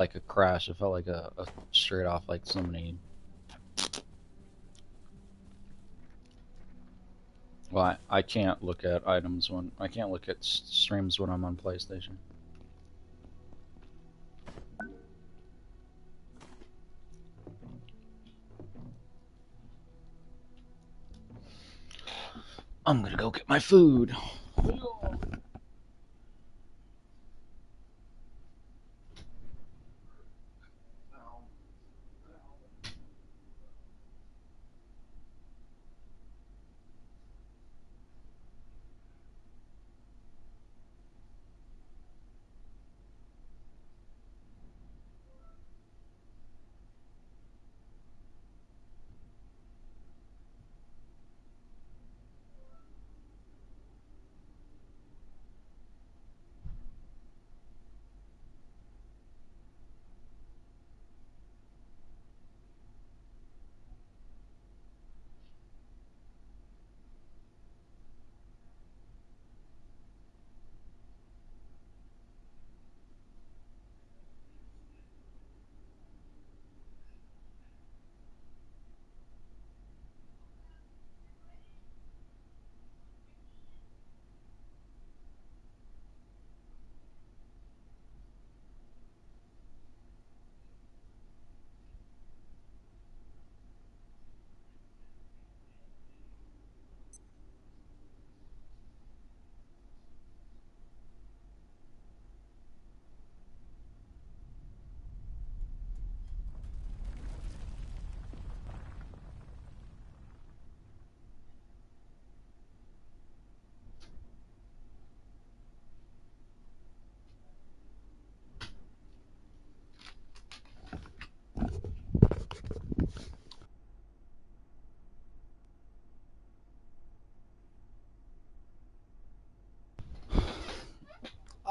like a crash. It felt like a straight off like somebody. Well, I can't look at items when I can't look at streams when I'm on PlayStation. I'm gonna go get my food.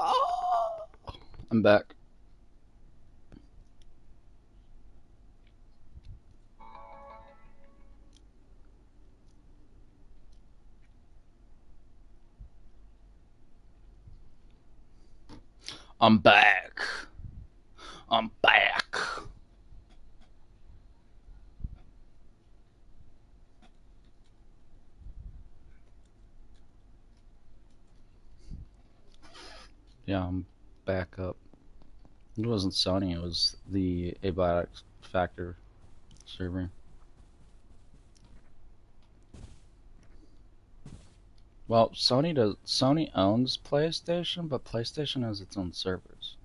Oh, I'm back. I'm back. I'm back. Yeah, I'm back up. It wasn't Sony. It was the Abiotic Factor server. Well, Sony owns PlayStation, but PlayStation has its own servers.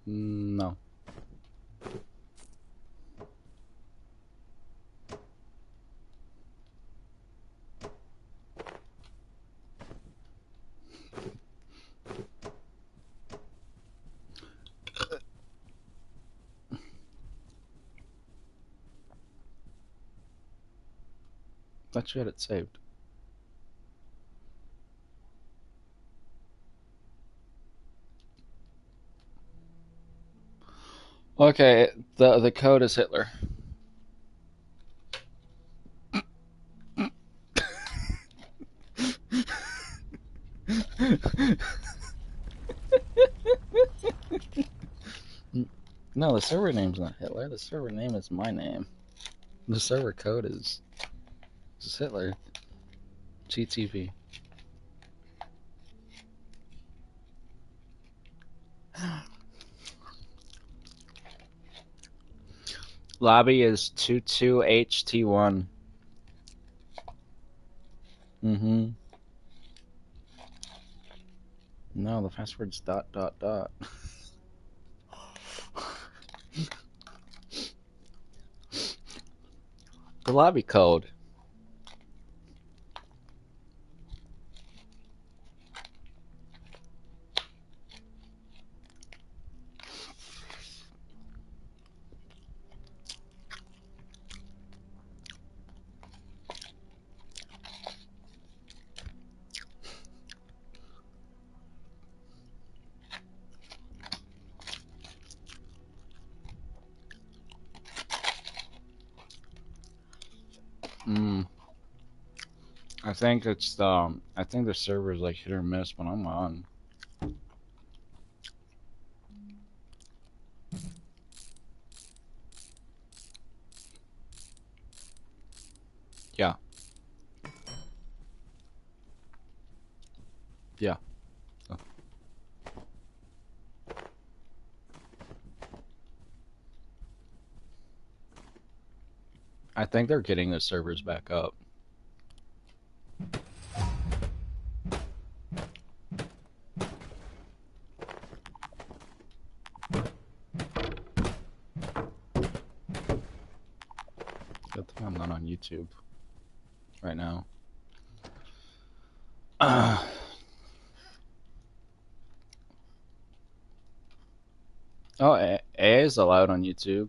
No. Thought you had it saved. Okay, the code is Hitler. No, the server name's not Hitler. The server name is my name. The server code is Hitler. GTV. Lobby is 22HT1. Mm-hmm. No, the password's ... The lobby code. I think it's I think the server's like hit or miss when I'm on. Yeah. Yeah. I think they're getting the servers back up. Good thing I'm not on YouTube right now. Oh, A is allowed on YouTube.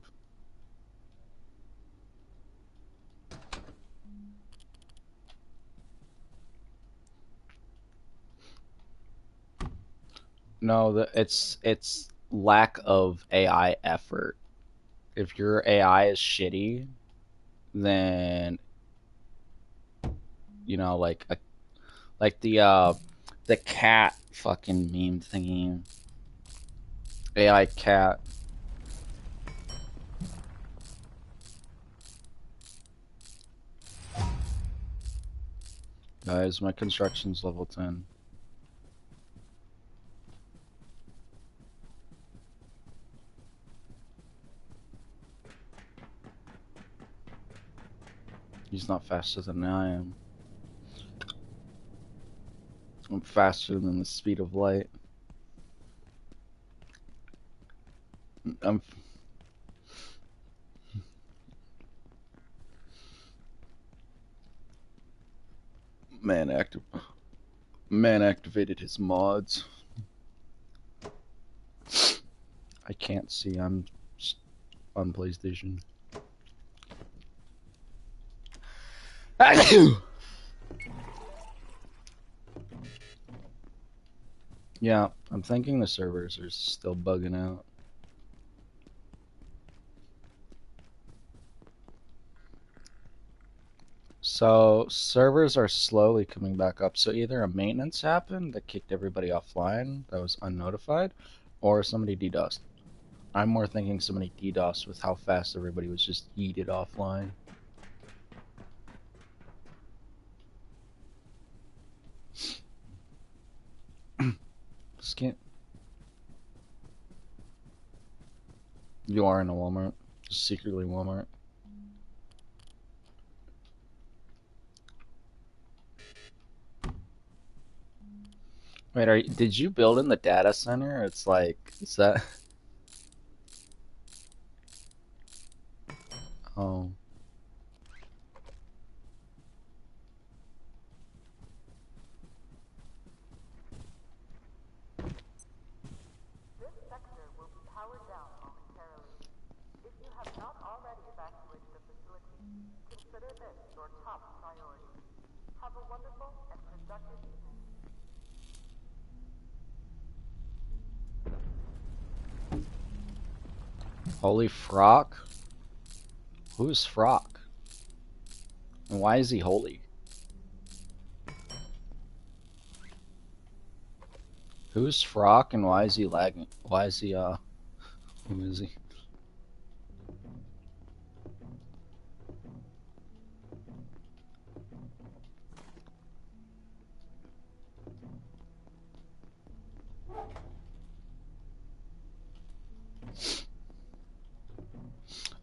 No, it's lack of AI effort. If your AI is shitty, then you know, like the cat fucking meme thingy, AI cat. Guys, my construction's level 10. He's not faster than I am. I'm faster than the speed of light. I'm man active. Man activated his mods. I can't see. I'm on PlayStation. Yeah, I'm thinking the servers are still bugging out. So servers are slowly coming back up. So either a maintenance happened that kicked everybody offline that was unnotified, or somebody DDoSed. I'm more thinking somebody DDoSed with how fast everybody was just yeeted offline. Scan. You are in a Walmart. Just secretly Walmart. Wait, did you build in the data center? It's like, is that? Oh, This sector will be powered down momentarily. If you have not already evacuated the facility, consider this your top priority. Have a wonderful and productive evening. holy frock. Who's Frock? And why is he holy? Who's Frock and why is he lagging? Why is he, who is he?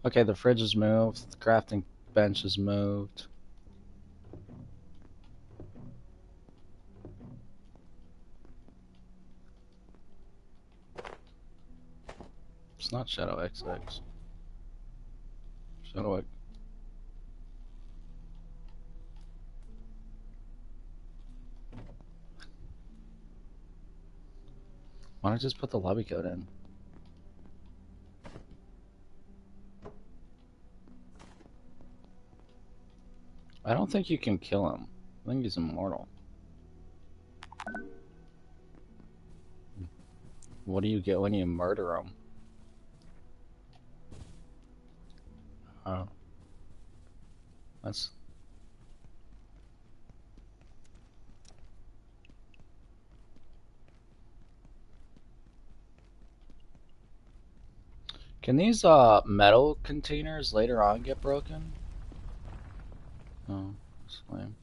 Okay, the fridge is moved. The crafting bench is moved. It's not Shadow XX. Shadow X. Why don't I just put the lobby code in? I don't think you can kill him. I think he's immortal. What do you get when you murder him? Oh. That's... Can these metal containers later on get broken? Oh, that's lame.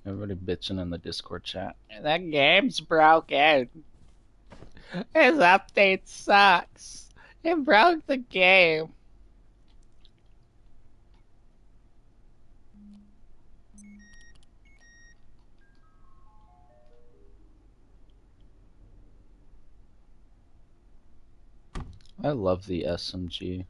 Everybody bitching in the Discord chat. That game's broken. His update sucks. It broke the game. I love the SMG.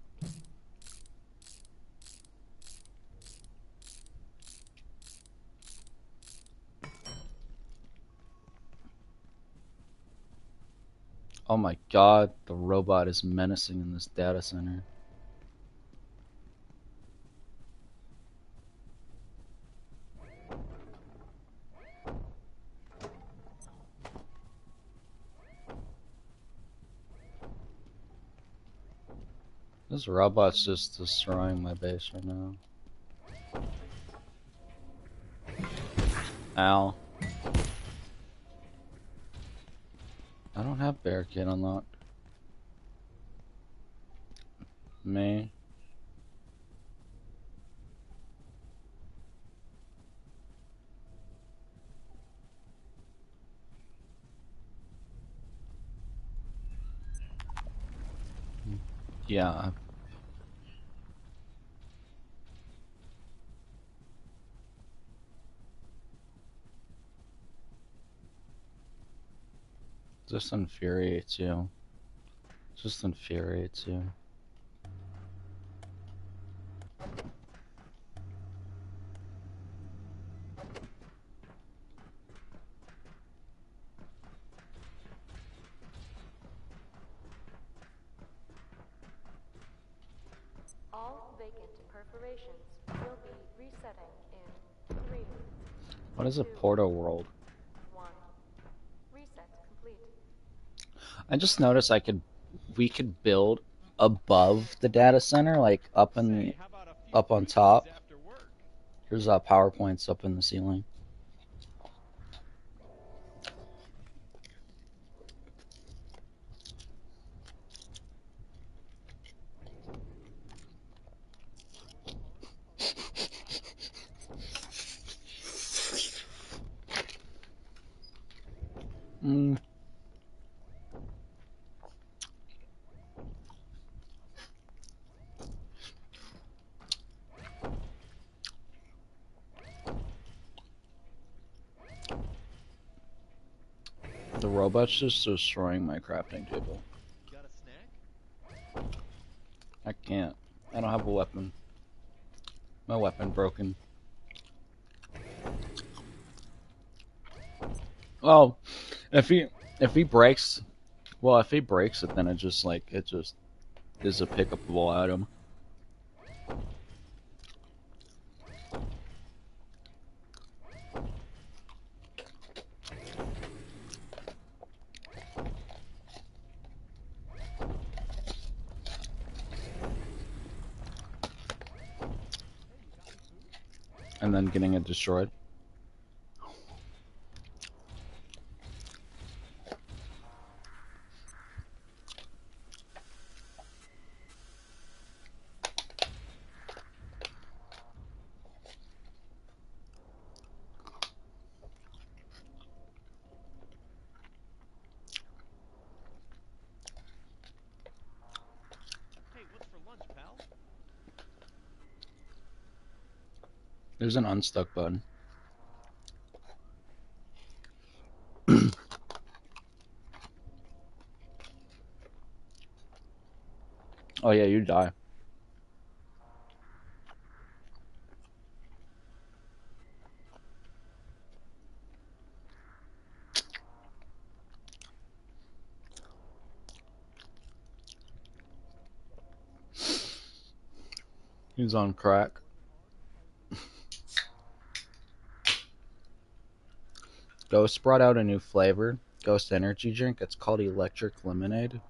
Oh my god, the robot is menacing in this data center. This robot's just destroying my base right now. Ow. I don't have barricade unlocked. Me. Yeah. Just infuriates you. Just infuriates you. All vacant perforations will be resetting in 3, What is a 2, Porto world? 1. Reset complete. I just noticed we could build above the data center, like up on top. There's PowerPoints up in the ceiling. Mm. The robot's just destroying my crafting table. Got a snack? I can't. I don't have a weapon. My weapon broken. Oh, if he breaks, well, if he breaks it, then it just is a pickupable item. And then getting it destroyed. Hey, what's for lunch, pal? There's an unstuck button. Oh yeah, you die. He's on crack. Ghost brought out a new flavor. Ghost energy drink. It's called Electric Lemonade.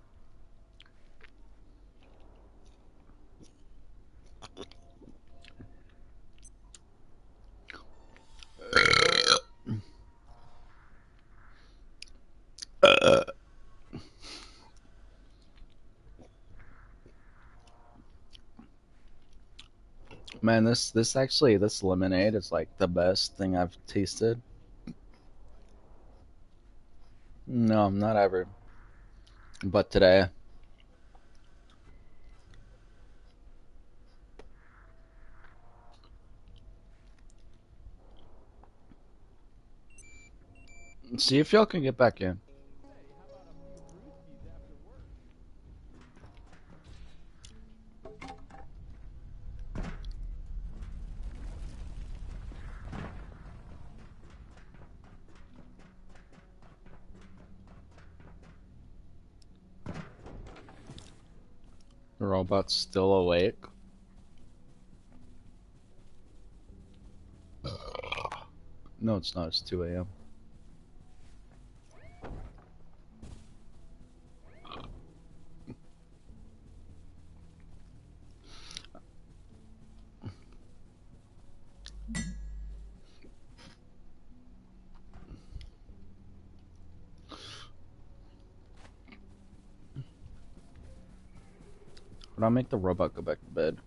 Man, this lemonade is like the best thing I've tasted. No, not ever. But today, see if y'all can get back in. Say, how about a few brewskis after work? The robot's still awake. No, it's not. It's 2 a.m. But I'll make the robot go back to bed.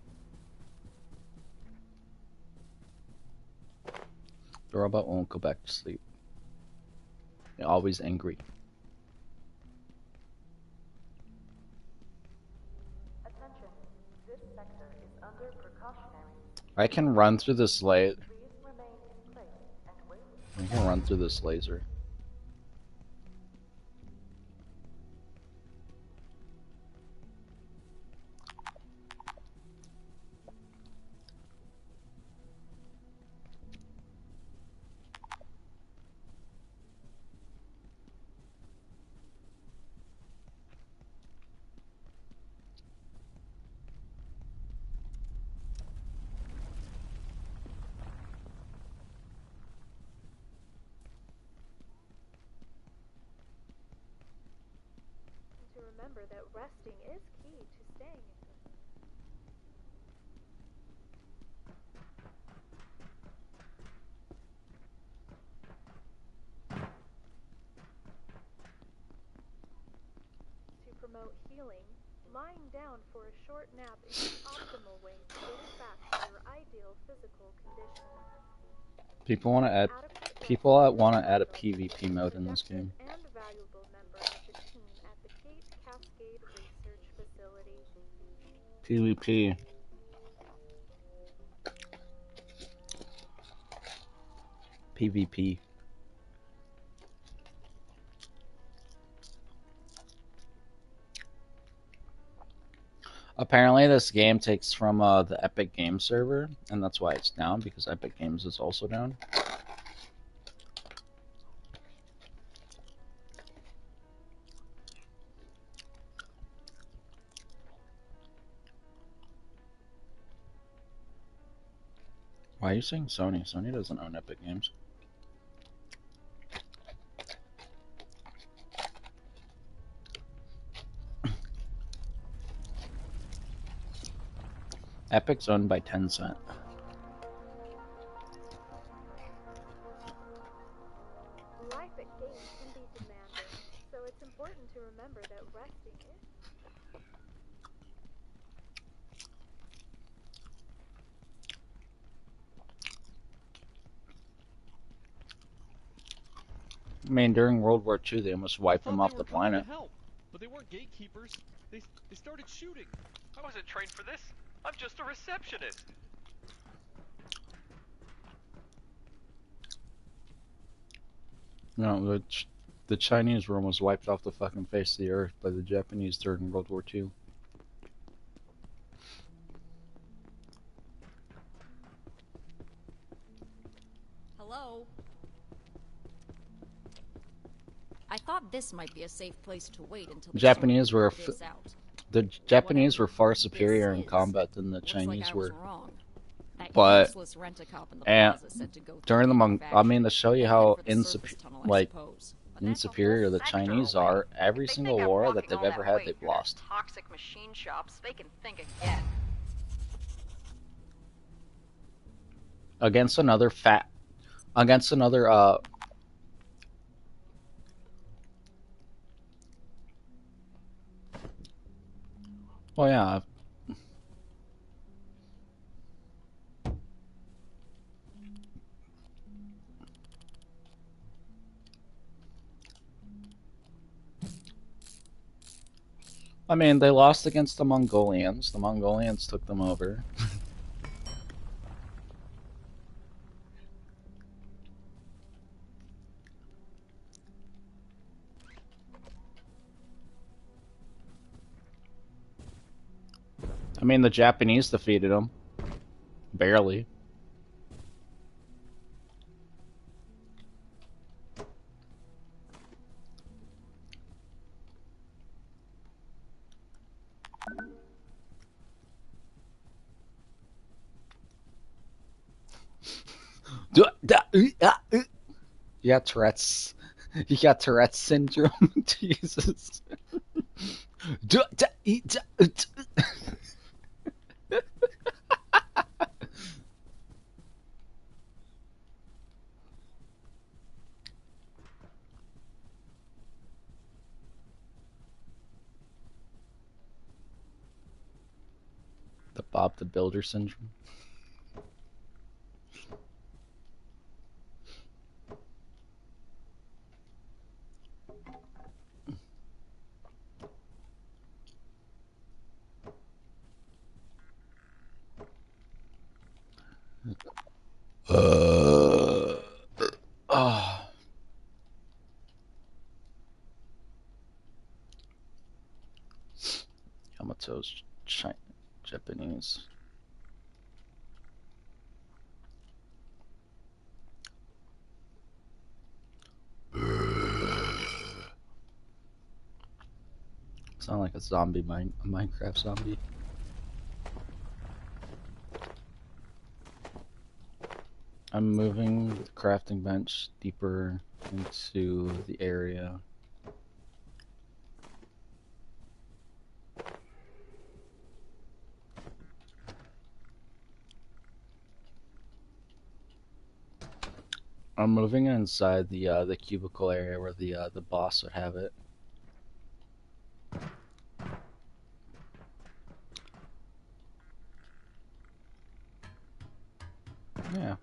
The robot won't go back to sleep. They're always angry. Attention, this sector is under precautionary. I can run through this light. Please remain in place and wait. I can run through this laser. To remember that resting is key to staying in good. To promote healing, lying down for a short nap is the optimal way to get back to your ideal physical condition. People want to add. Adequate People rest want is to add a vital PvP to be a mode in this productive game. and valuable member of the team at the Kate Cascade Research Facility. PvP. PvP. Apparently, this game takes from the Epic Games server, and that's why it's down, because Epic Games is also down. Why are you saying Sony? Sony doesn't own Epic Games. Epic's owned by Tencent. Life at Gate can be demanding, so it's important to remember that resting is. I mean, during World War II, they almost I wiped them thought they off were the coming to planet. help, but they weren't gatekeepers. They started shooting. I wasn't trained for this. I'm just a receptionist. No, the Chinese were almost wiped off the fucking face of the earth by the Japanese during World War II. Hello? I thought this might be a safe place to wait until the Japanese were this out. the Japanese were far Whatever superior this in is, combat than the looks Chinese like I was were. wrong. That But useless rent-a-cop in the and plaza said to go during the through I mean, to show you They how went for the surface tunnel, I like suppose. But that's a insuperior whole the sector Chinese away. are, every If they single think I'm war that walking they've all ever that had, way they've through that lost. toxic machine shops, they can think again. Against another against another well, yeah, I mean, they lost against the Mongolians. The Mongolians took them over. I mean, the Japanese defeated them. Barely. You got Tourette's. You got Tourette's syndrome. Jesus. The Bob the Builder syndrome. Oh. Yamato's Japanese. Sound like a zombie, a Minecraft zombie. I'm moving the crafting bench deeper into the area. I'm moving it inside the cubicle area where the boss would have it. Yeah.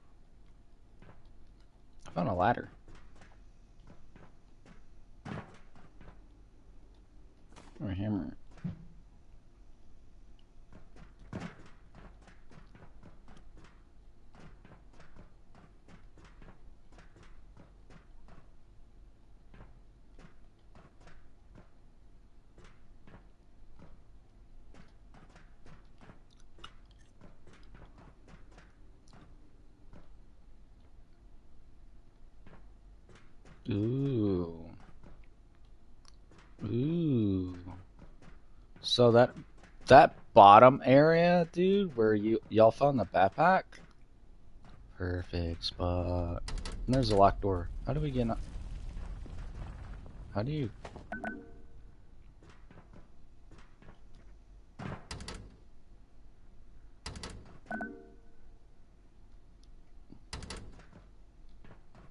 I found a ladder. Or a hammer. Ooh. Ooh. So that bottom area, dude, where y'all found the backpack? Perfect spot. And there's a locked door. How do we get in? How do you?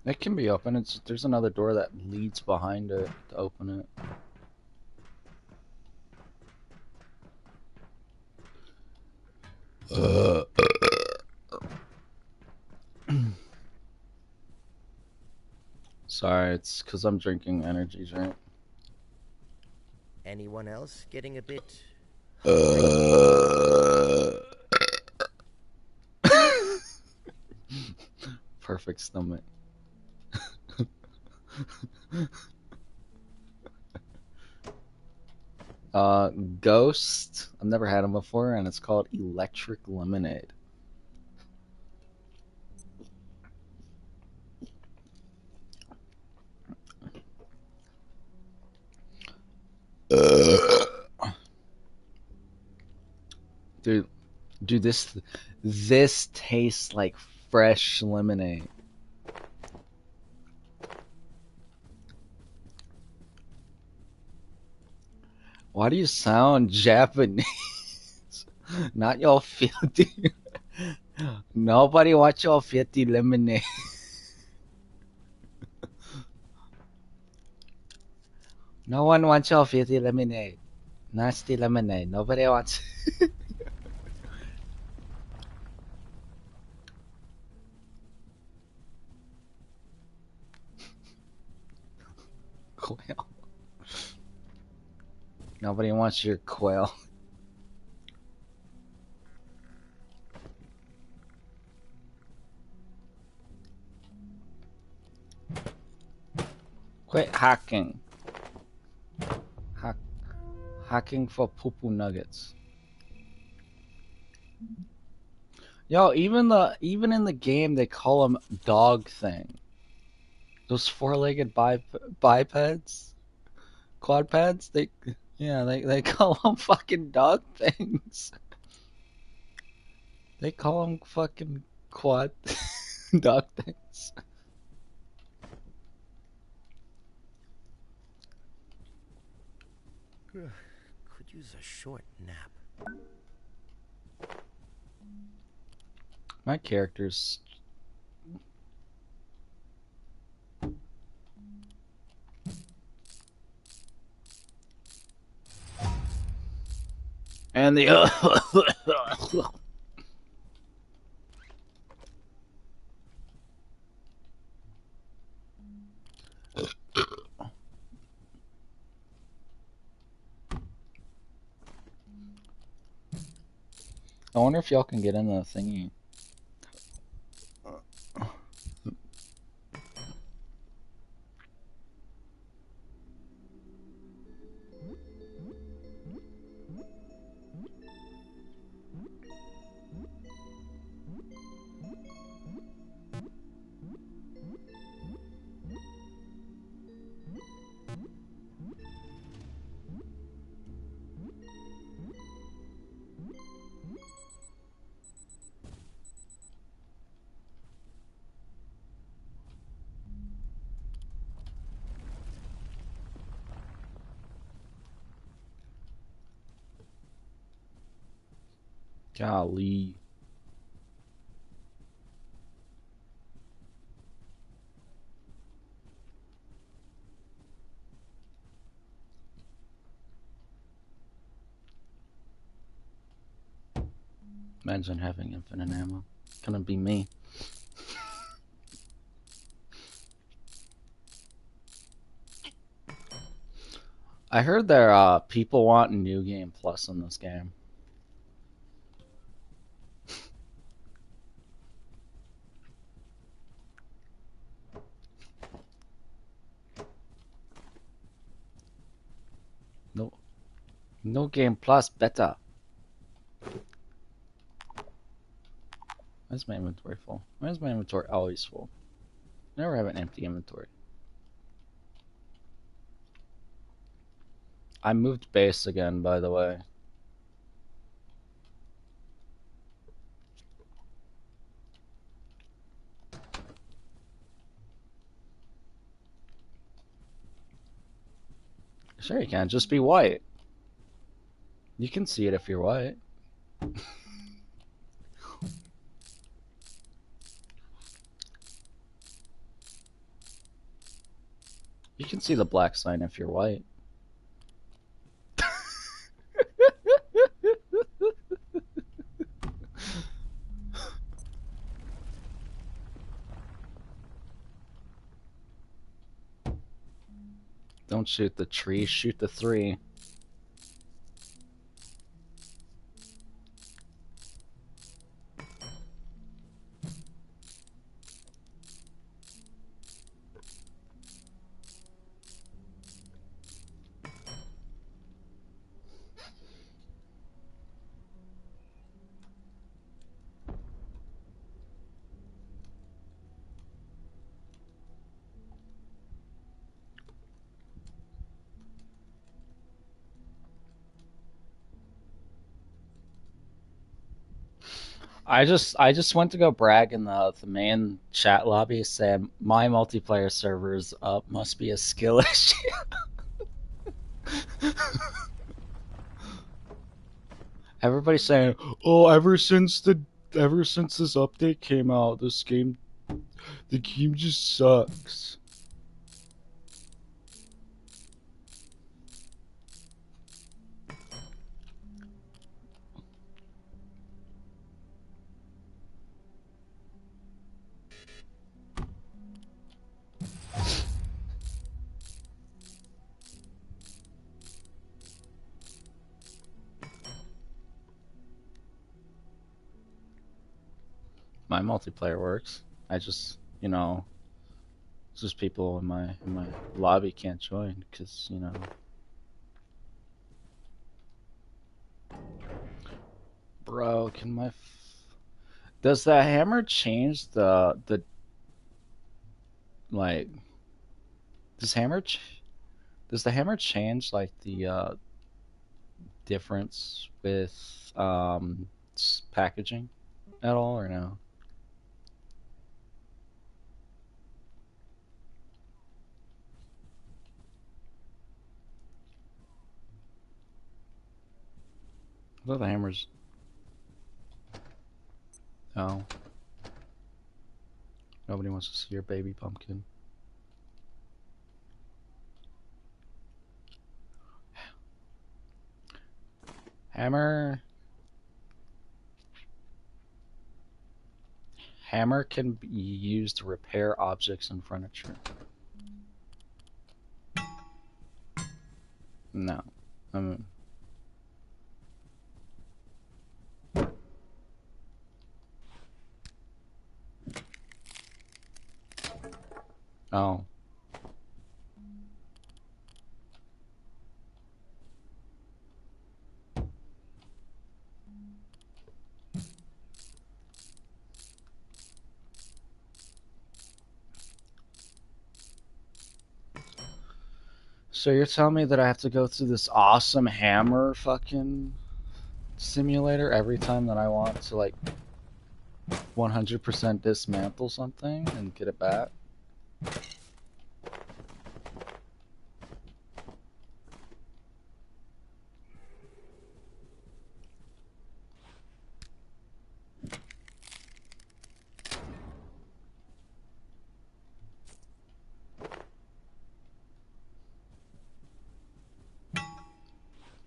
It can be open. There's another door that leads behind it to open it. Sorry, it's because I'm drinking energy drink. Anyone else getting a bit... Perfect stomach. Ghost. I've never had them before, and it's called Electric Lemonade. Dude, dude, this tastes like fresh lemonade. Why do you sound Japanese? Not your filthy. Nobody wants your filthy lemonade. No one wants your filthy lemonade. Nasty lemonade. Nobody wants. Well, Nobody wants your quail. Quit hacking. Hack hacking for poo-poo nuggets. Yo, even in the game they call them dog thing. Those four-legged bipeds, quadpeds. They call them fucking dog things. They call them fucking quad dog things. Could use a short nap. My character's and the I wonder if y'all can get in the thingy. Golly. Imagine having infinite ammo. Couldn't be me. I heard there people want New Game Plus in this game. No, no Game Plus better. Why's my inventory full? Why is my inventory always full? Never have an empty inventory. I moved base again, by the way. Sure you can, just be white. You can see it if you're white. You can see the black sign if you're white. Don't shoot the tree, shoot the three. I just went to go brag in the main chat lobby, saying my multiplayer servers up must be a skill issue. Everybody's saying, "Oh, ever since this update came out, the game just sucks." My multiplayer works. I just, it's just people in my lobby can't join because, bro, does the hammer change the like does hammer ch- does the hammer change like the difference with packaging at all or no? I thought the hammers. No, nobody wants to see your baby pumpkin. Hammer Hammer can be used to repair objects and furniture. No. Um, oh. So you're telling me that I have to go through this awesome hammer fucking simulator every time that I want to like 100% dismantle something and get it back?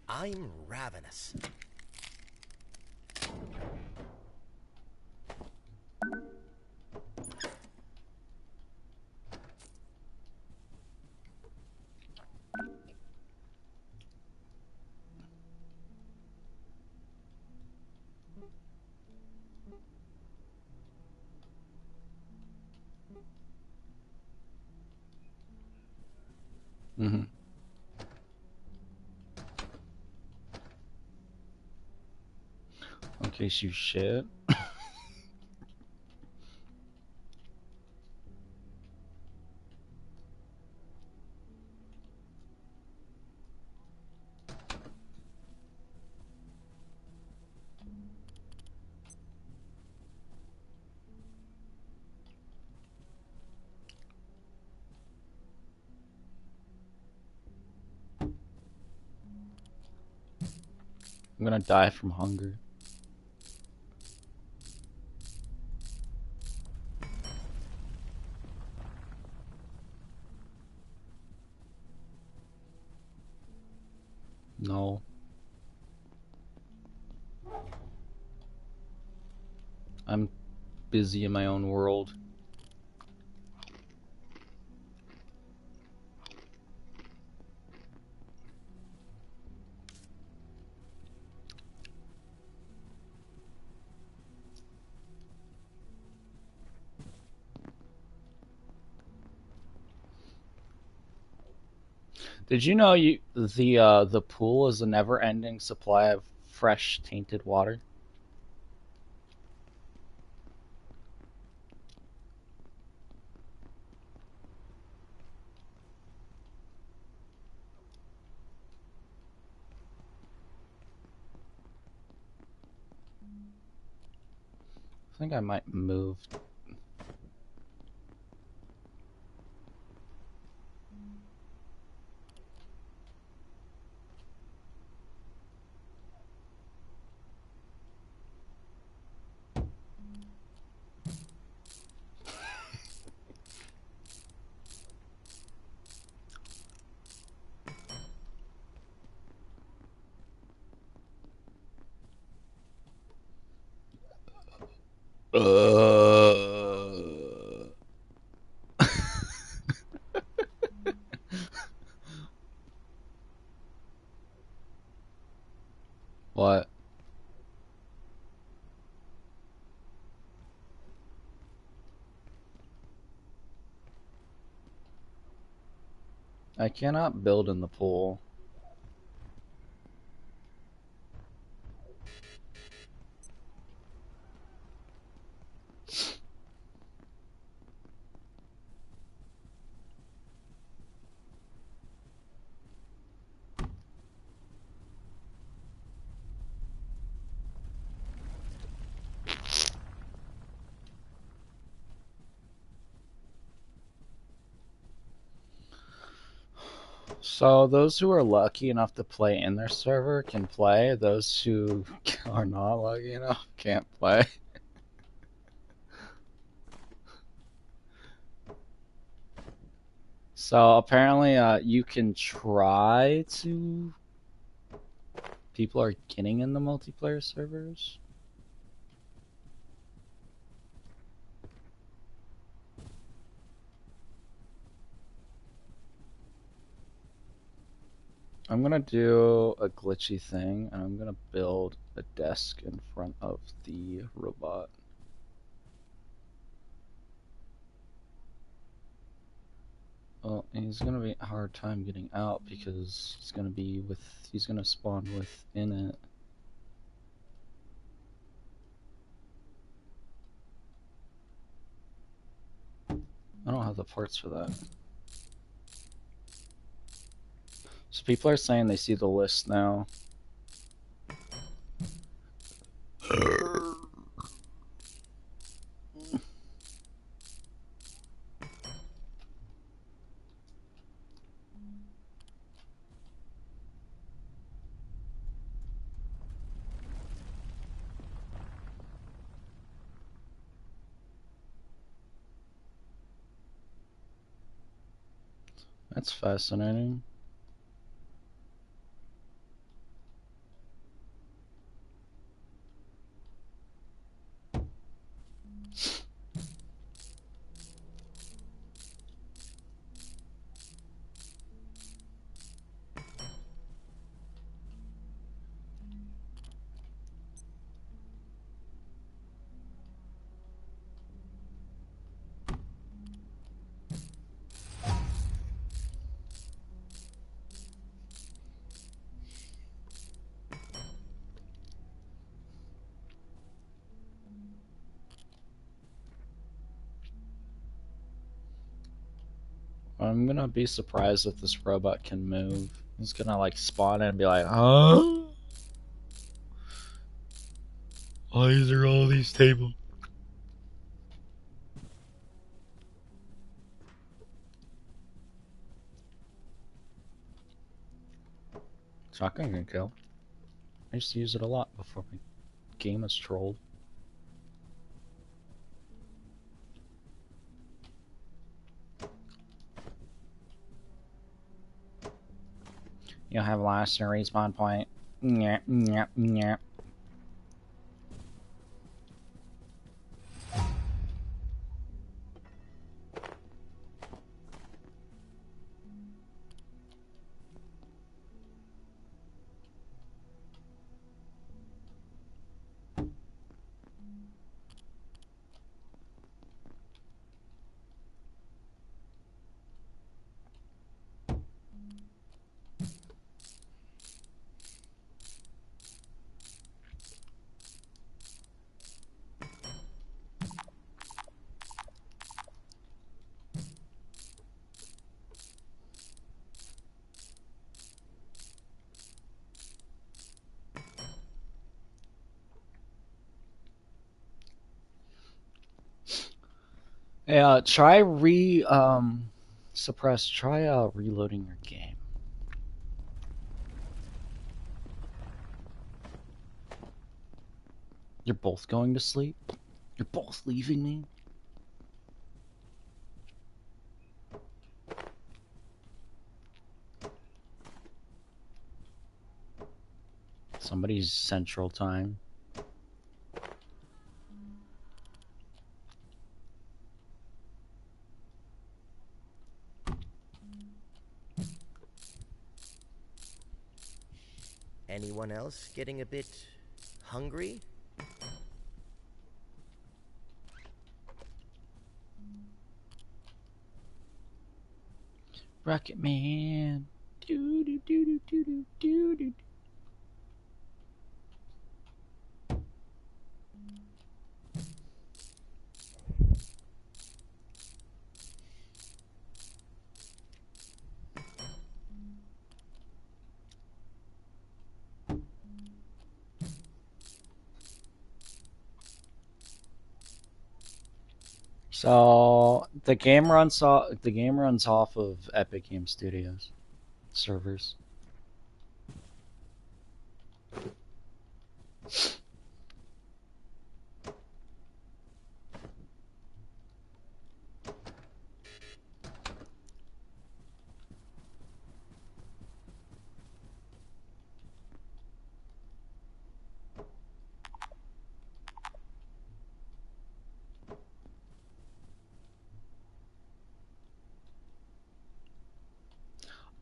I'm ravenous. Mm-hmm. In case you shit. I'm gonna die from hunger. No. I'm busy in my own world. Did you know the pool is a never-ending supply of fresh tainted water? I think I might move. I cannot build in the pool. So those who are lucky enough to play in their server can play. Those who are not lucky enough can't play. So apparently, you can try to. People are getting in the multiplayer servers. I'm gonna do a glitchy thing, and I'm gonna build a desk in front of the robot. Well, he's gonna be a hard time getting out because he's gonna spawn within it. I don't have the parts for that. So people are saying they see the list now. That's fascinating. I'm gonna be surprised if this robot can move. He's gonna like spawn in and be like, huh? Why is there all these tables? Shotgun can kill. I used to use it a lot before my game was trolled. You'll have lost your respawn point. Nyeh, nyeh, nyeh. Yeah, try suppress. Try reloading your game. You're both going to sleep. You're both leaving me. Somebody's Central Time. Anyone else getting a bit hungry? Rocket Man. Do do do do do do do. So the game runs off of Epic Game Studios servers.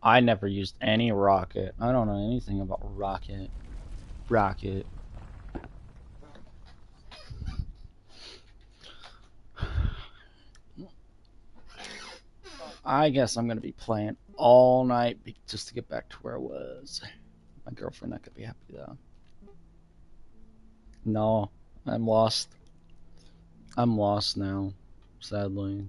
I never used any Rocket. I don't know anything about Rocket. Rocket. I guess I'm gonna be playing all night just to get back to where I was. My girlfriend not gonna be happy though. No, I'm lost. I'm lost now, sadly.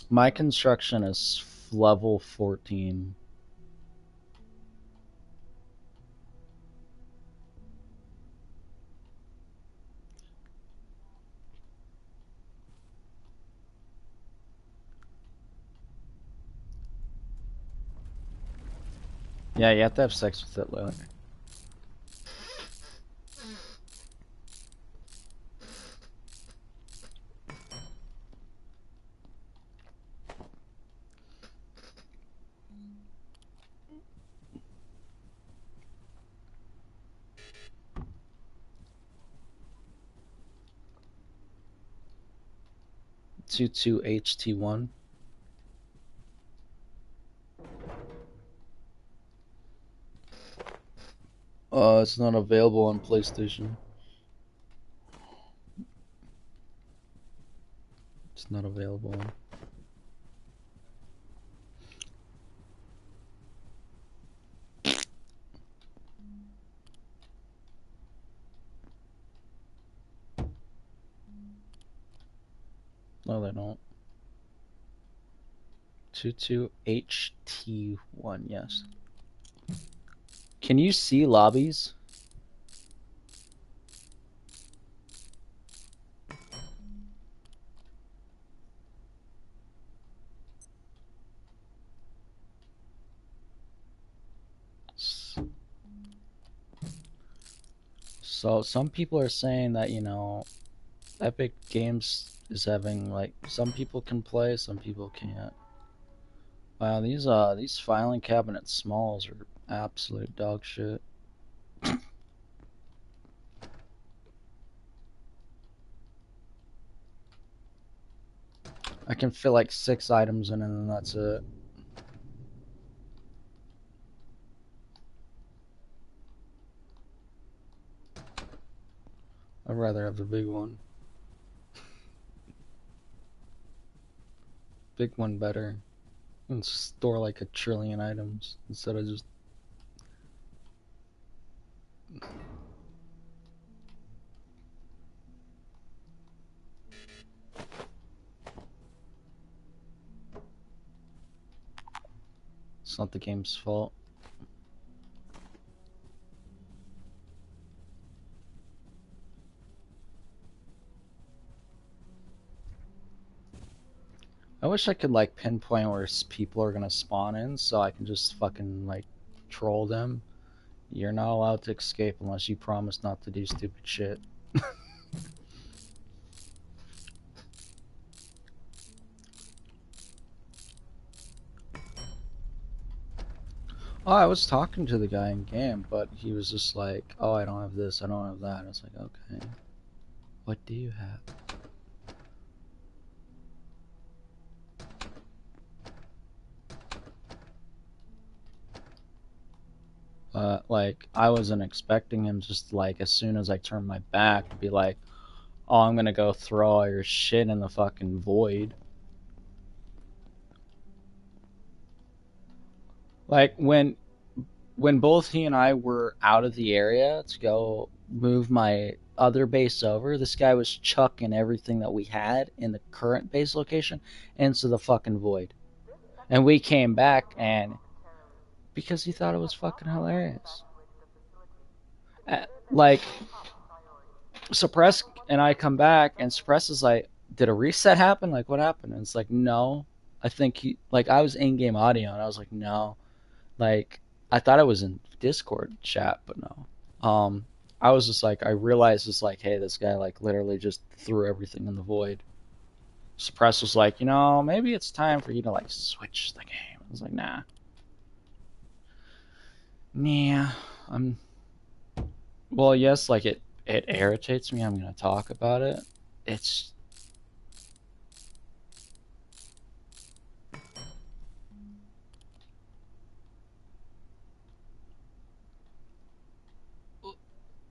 My construction is level 14. Yeah, you have to have sex with it, Lily. HT1. It's not available on PlayStation. It's not available. No, they don't. 22HT1, yes. Can you see lobbies? So some people are saying that, Epic Games is having like some people can play, some people can't. Wow, these filing cabinet smalls are absolute dog shit. I can fit like 6 items in it and that's it. I'd rather have the big one. Big one better. And store like 1 trillion items instead of just. It's not the game's fault. I wish I could like pinpoint where people are gonna spawn in, so I can just fucking like troll them. You're not allowed to escape unless you promise not to do stupid shit. Oh, I was talking to the guy in game, but he was just like, "Oh, I don't have this, I don't have that." I was like, "Okay, what do you have?" Like I wasn't expecting him just like as soon as I turned my back to be like, "Oh, I'm gonna go throw all your shit in the fucking void." Like when both he and I were out of the area to go move my other base over, this guy was chucking everything that we had in the current base location into the fucking void. And we came back and because he thought it was fucking hilarious. Like Suppress and I come back and Suppress is like, "Did a reset happen? Like what happened?" And it's like, "No." I think he like I was in game audio and I was like, "No." Like I thought I was in Discord chat, but no. I was just like I realized it's like, hey, this guy like literally just threw everything in the void. Suppress was like, maybe it's time for you to like switch the game. I was like, nah. Nah. I'm well, yes, like it irritates me. I'm gonna talk about it. It's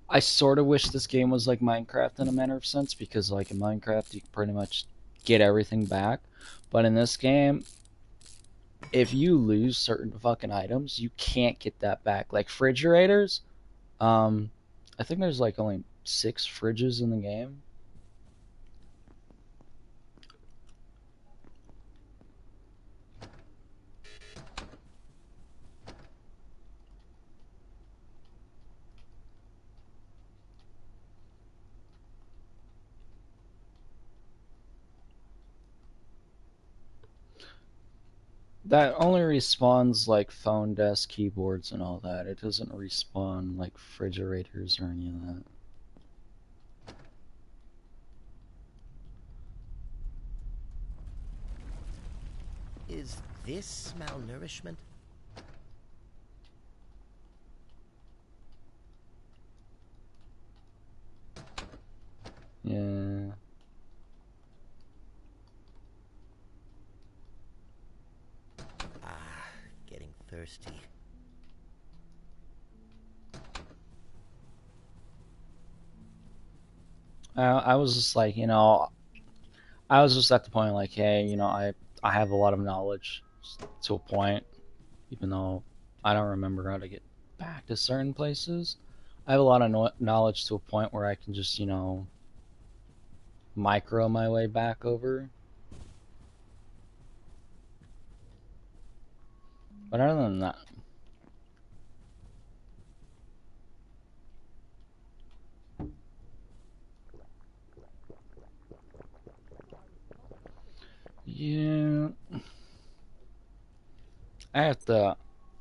I sort of wish this game was like Minecraft in a manner of sense because like in Minecraft you can pretty much get everything back, but in this game if you lose certain fucking items, you can't get that back. Like refrigerators, um, I think there's like only 6 fridges in the game. That only respawns like phone desk keyboards and all that. It doesn't respawn like refrigerators or any of that. Is this malnourishment? Yeah. Ah, getting thirsty. I was just like, I was just at the point like, hey, I have a lot of knowledge to a point, even though I don't remember how to get back to certain places. I have a lot of knowledge to a point where I can just, micro my way back over. But other than that, yeah, I have to,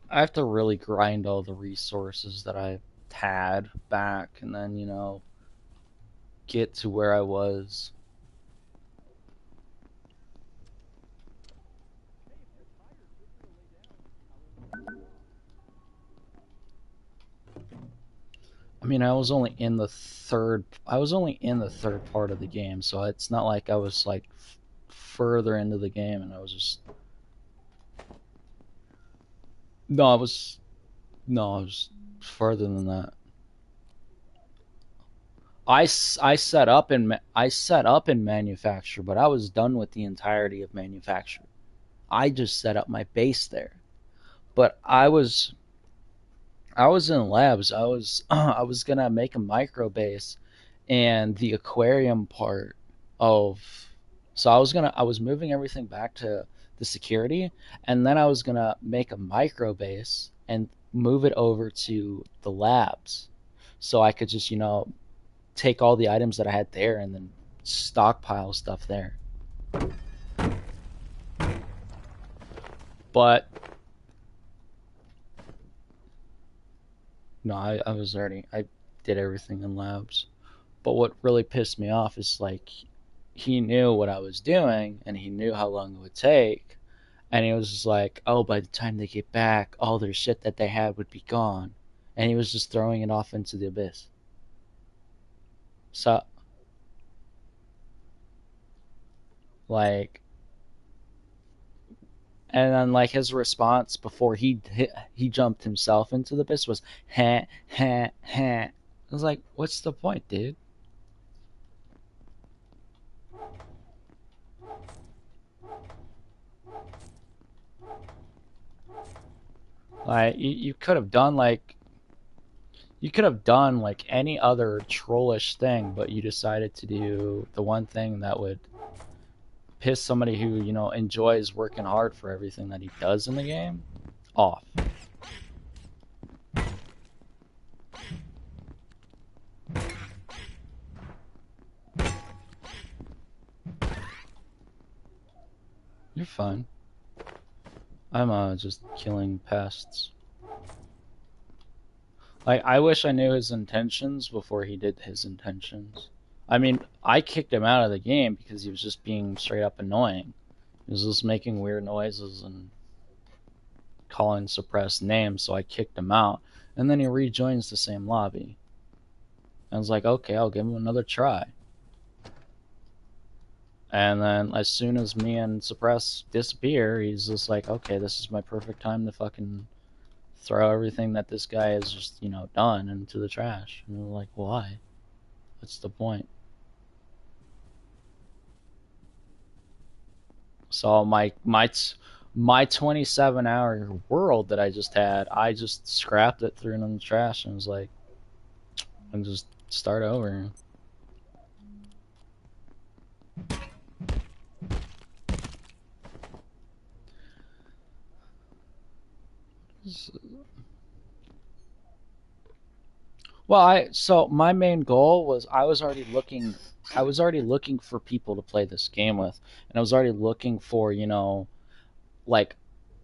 I have to really grind all the resources that I had back, and then get to where I was. I mean, I was only in the third part of the game, so it's not like I was like further into the game, and I was just no, I was no, I was further than that. I set up in manufacture, but I was done with the entirety of manufacture. I just set up my base there, but I was in labs. I was I was gonna make a micro base and the aquarium part of. So I was moving everything back to the security, and then I was gonna make a micro base and move it over to the labs, so I could just take all the items that I had there and then stockpile stuff there. But no, I did everything in labs. But what really pissed me off is like he knew what I was doing and he knew how long it would take. And he was just like, oh, by the time they get back, all their shit that they had would be gone. And he was just throwing it off into the abyss. So, like, and then like his response before he jumped himself into the abyss was, ha, ha, ha. I was like, what's the point, dude? Like, you could have done like any other trollish thing, but you decided to do the one thing that would piss somebody who enjoys working hard for everything that he does in the game off. You're fine. I'm just killing pests. Like, I wish I knew his intentions before he did his intentions. I mean, I kicked him out of the game because he was just being straight up annoying. He was just making weird noises and calling suppressed names, so I kicked him out. And then he rejoins the same lobby. I was like, okay, I'll give him another try. And then as soon as me and Suppress disappear, he's just like, okay, this is my perfect time to fucking throw everything that this guy has just, done into the trash. And we're like, why? What's the point? So my 27-hour world that I just had, I just scrapped it, threw it in the trash, and was like, and just start over. Well, so my main goal was I was already looking for people to play this game with, and I was already looking for, like,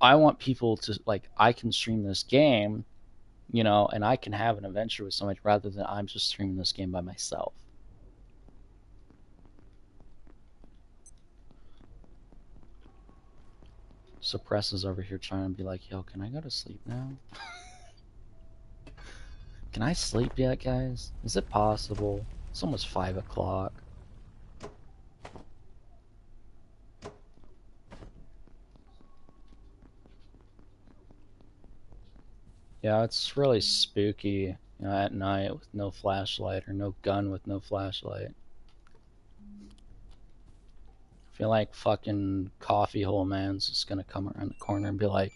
I want people to, like, I can stream this game, and I can have an adventure with somebody rather than I'm just streaming this game by myself. Suppress is over here trying to be like, yo, can I go to sleep now? Can I sleep yet, guys? Is it possible? It's almost 5 o'clock. Yeah, it's really spooky, at night with no flashlight, or no gun with no flashlight. I feel like fucking coffee hole man's just gonna come around the corner and be like,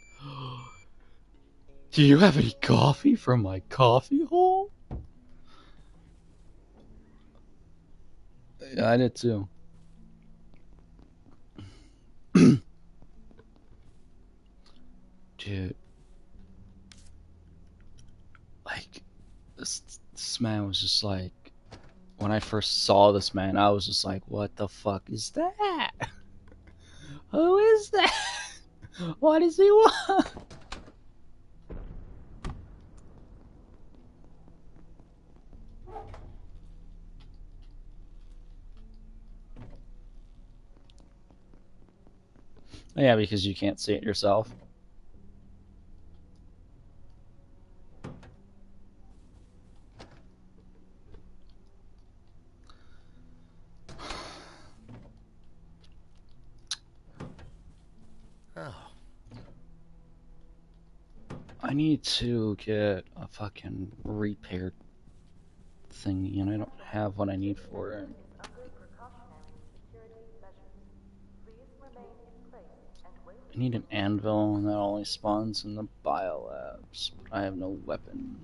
do you have any coffee from my coffee hole? Yeah, I did too. Dude, like, this man was just like, when I first saw this man, I was just like, what the fuck is that? Who is that? What does he want? Yeah, because you can't see it yourself. Oh. I need to get a fucking repair thingy, and I don't have what I need for it. Under precautionary security measures. Please remain in place and wait. I need an anvil, and that only spawns in the biolabs. But I have no weapon.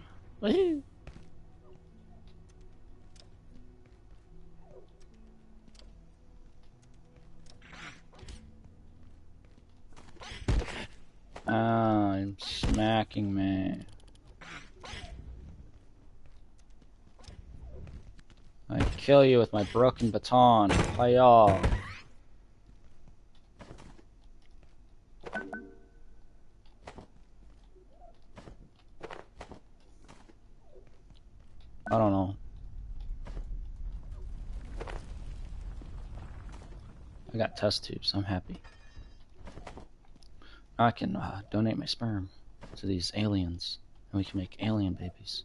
Ah, I'm smacking me. I kill you with my broken baton. Hiya. I don't know. I got test tubes. I'm happy. I can donate my sperm to these aliens, and we can make alien babies.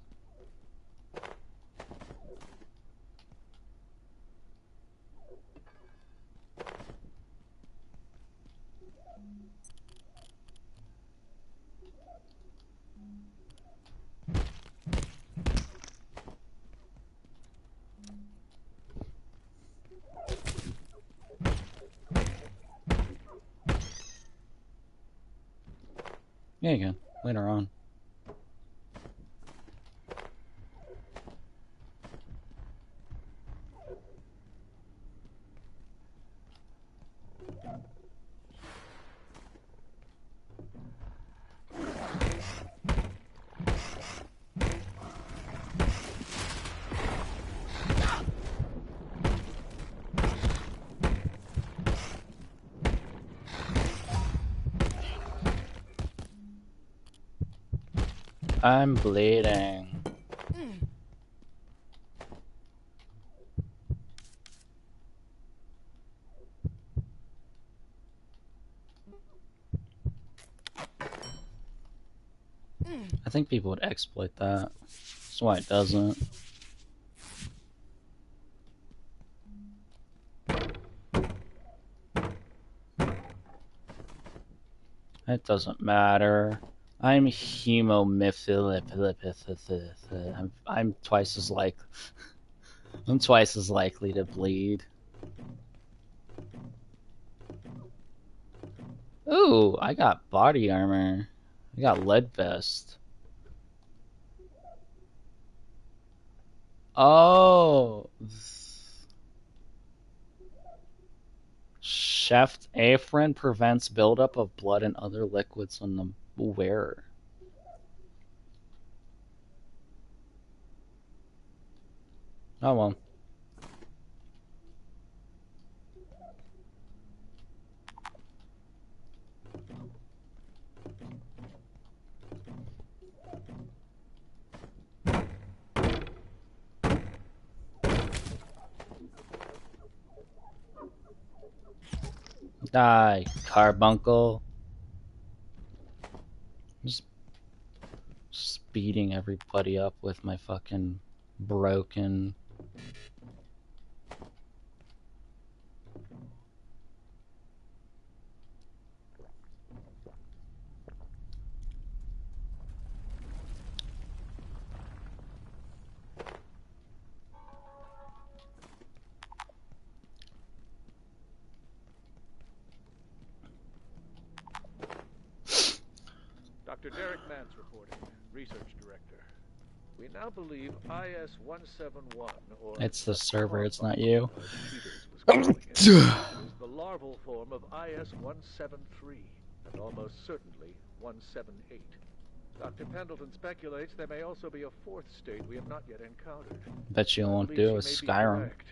Yeah, you can. Later on. I'm bleeding. I think people would exploit that. That's why it doesn't. It doesn't matter. I'm hemomyphilip. I'm twice as like. I'm twice as likely to bleed. Ooh, I got body armor. I got lead vest. Oh. Chef Afrin prevents buildup of blood and other liquids on the wearer. Oh well. Die, carbuncle. Just speeding everybody up with my fucking broken. Dr. Derek Mance reporting, Research Director. We now believe IS-171, or It's the as server, it's not Carbuncle you. of Cheaters was calling it, is the larval form of IS-173, and almost certainly 178. Dr. Pendleton speculates there may also be a fourth state we have not yet encountered. Bet you I won't believe do she with may be Skyrim. correct.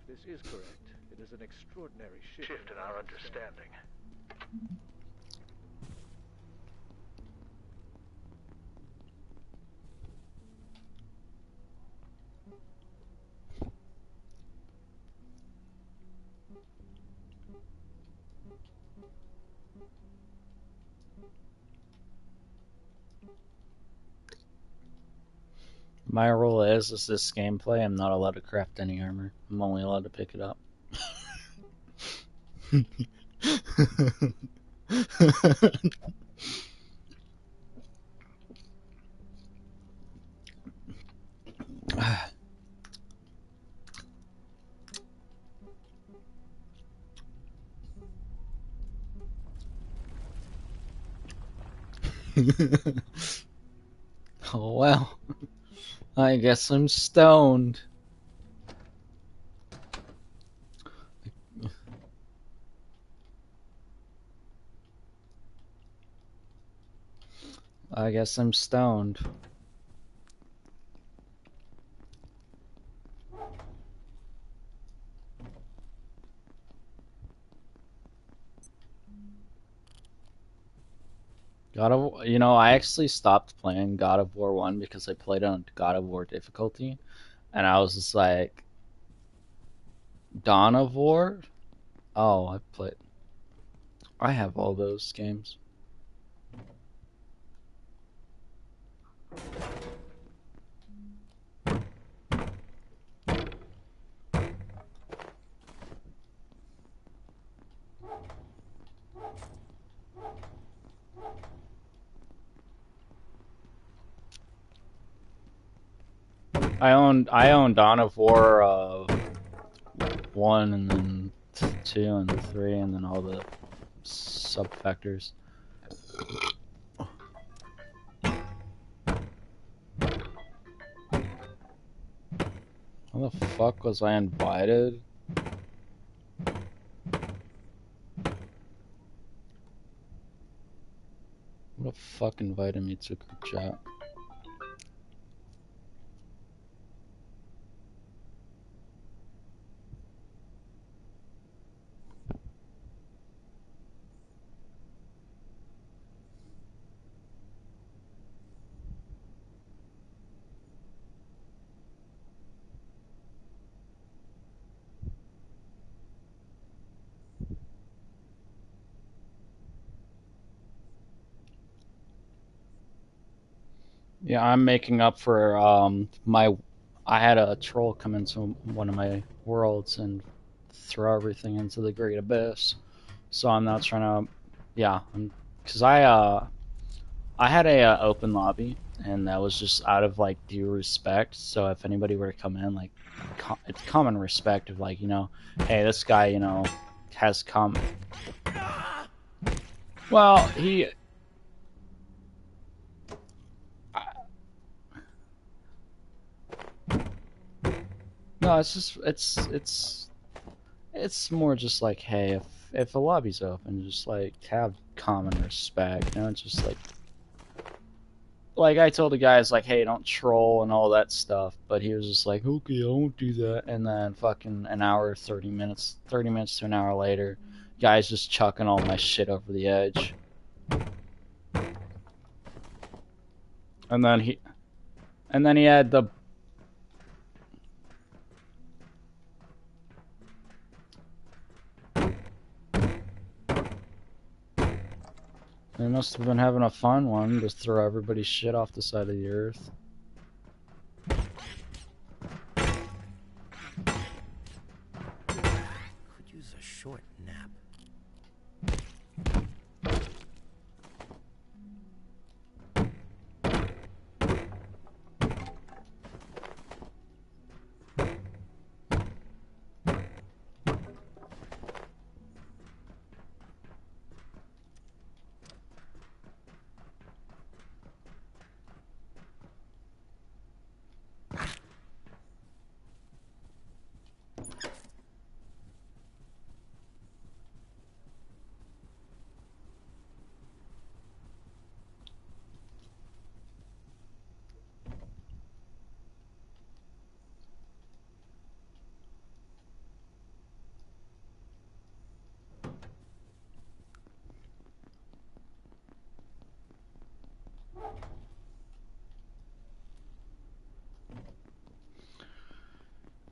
If this is correct, it is an extraordinary shift in our understanding. My rule is this gameplay, I'm not allowed to craft any armor. I'm only allowed to pick it up. Oh well. I guess I'm stoned. I guess I'm stoned. I actually stopped playing God of War 1 because I played on God of War difficulty, and I was just like, Dawn of War? Oh, I have all those games. I own Dawn of War 1 and then 2 and 3 and then all the sub factors. How the fuck was I invited? Who the fuck invited me to a group chat? Yeah, I'm making up for my. I had a troll come into one of my worlds and throw everything into the Great Abyss. So I'm now trying to, yeah, because I had a open lobby and that was just out of like due respect. So if anybody were to come in, like, it's common respect of like, hey, this guy, has come. Well, he. No, it's just it's more just like, hey, if a lobby's open, just like have common respect. It's just like I told the guys like, hey, don't troll and all that stuff. But he was just like, okay, I won't do that. And then fucking an hour, 30 minutes to an hour later, guys just chucking all my shit over the edge. And then he had the. They must have been having a fun one to throw everybody's shit off the side of the earth. Could use a short nap.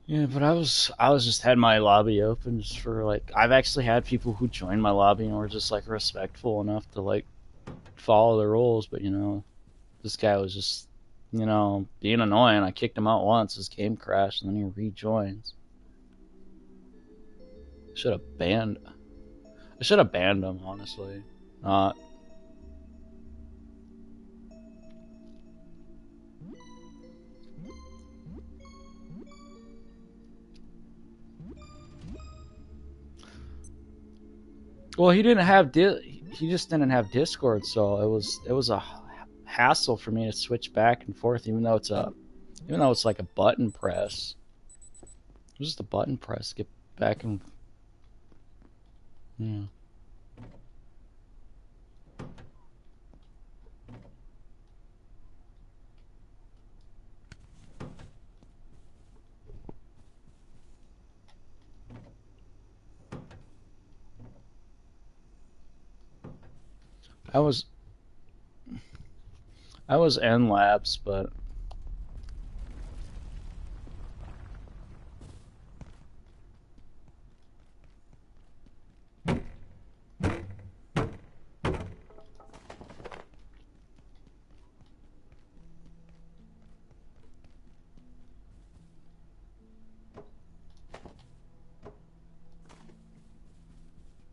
Yeah, but I was just had my lobby open just for like I've actually had people who join my lobby and were just like respectful enough to like follow the rules, but this guy was just being annoying. I kicked him out once, his game crashed, and then he rejoins. Should have banned. I should have banned him, honestly. Not. Well, he didn't have he just didn't have Discord, so it was a hassle for me to switch back and forth, even though it's like a button press. It was just a button press to get back and yeah. I was in labs, but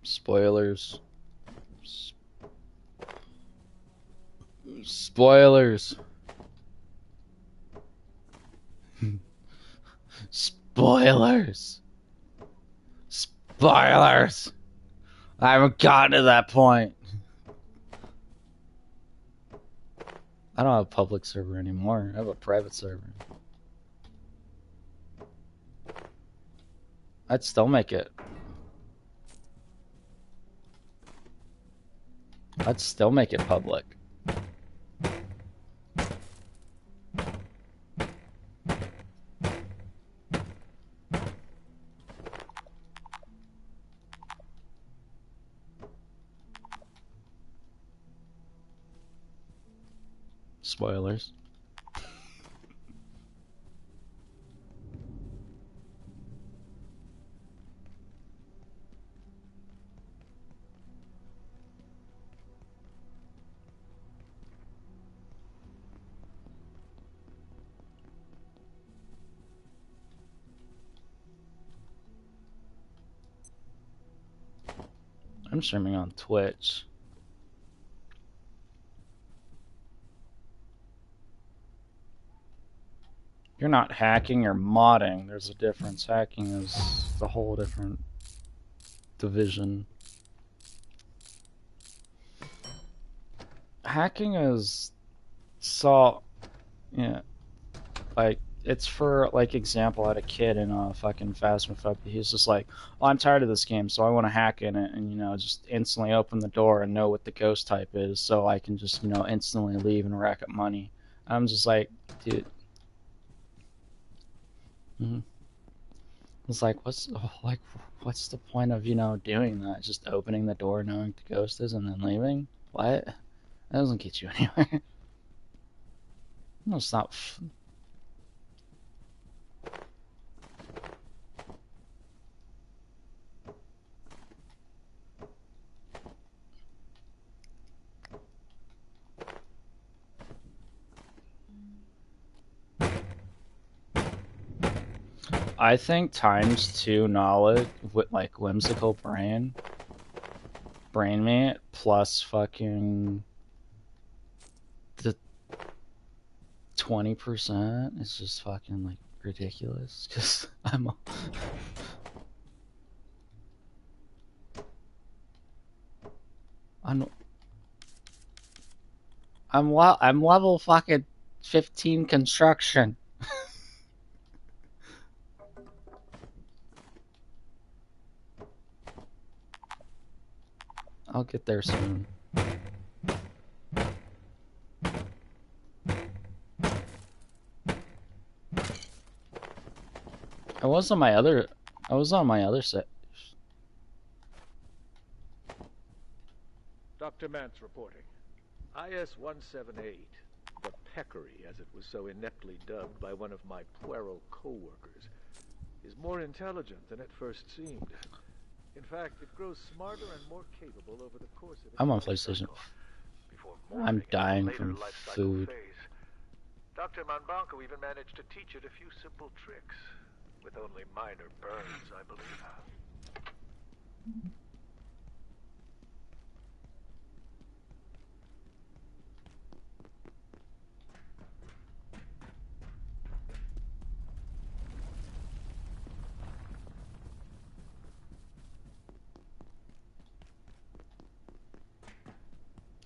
spoilers. Spoilers. Spoilers. Spoilers. I haven't gotten to that point. I don't have a public server anymore. I have a private server. I'd still make it. I'd still make it public. Spoilers. I'm streaming on Twitch. You're not hacking or modding. There's a difference. Hacking is a whole different division. Hacking is yeah, like it's for like example. I had a kid in a fucking Phasmophobia. He's just like, oh, I'm tired of this game, so I want to hack in it, and just instantly open the door and know what the ghost type is, so I can just instantly leave and rack up money. I'm just like, dude. It's like, what's the point of doing that? Just opening the door, knowing what the ghost is, and then leaving? What? That doesn't get you anywhere. No, it's not. I think ×2 knowledge with like whimsical brainmate plus fucking the 20% is just fucking like ridiculous. Because I'm level fucking 15 construction. I'll get there soon. I was on my other set. Dr. Mance reporting. IS-178, the Peccary, as it was so ineptly dubbed by one of my puerile co-workers, is more intelligent than it first seemed. In fact, it grows smarter and more capable over the course of its I'm on life PlayStation. cycle, I'm dying from food. Dr. Manbanco even managed to teach it a few simple tricks, with only minor burns, I believe.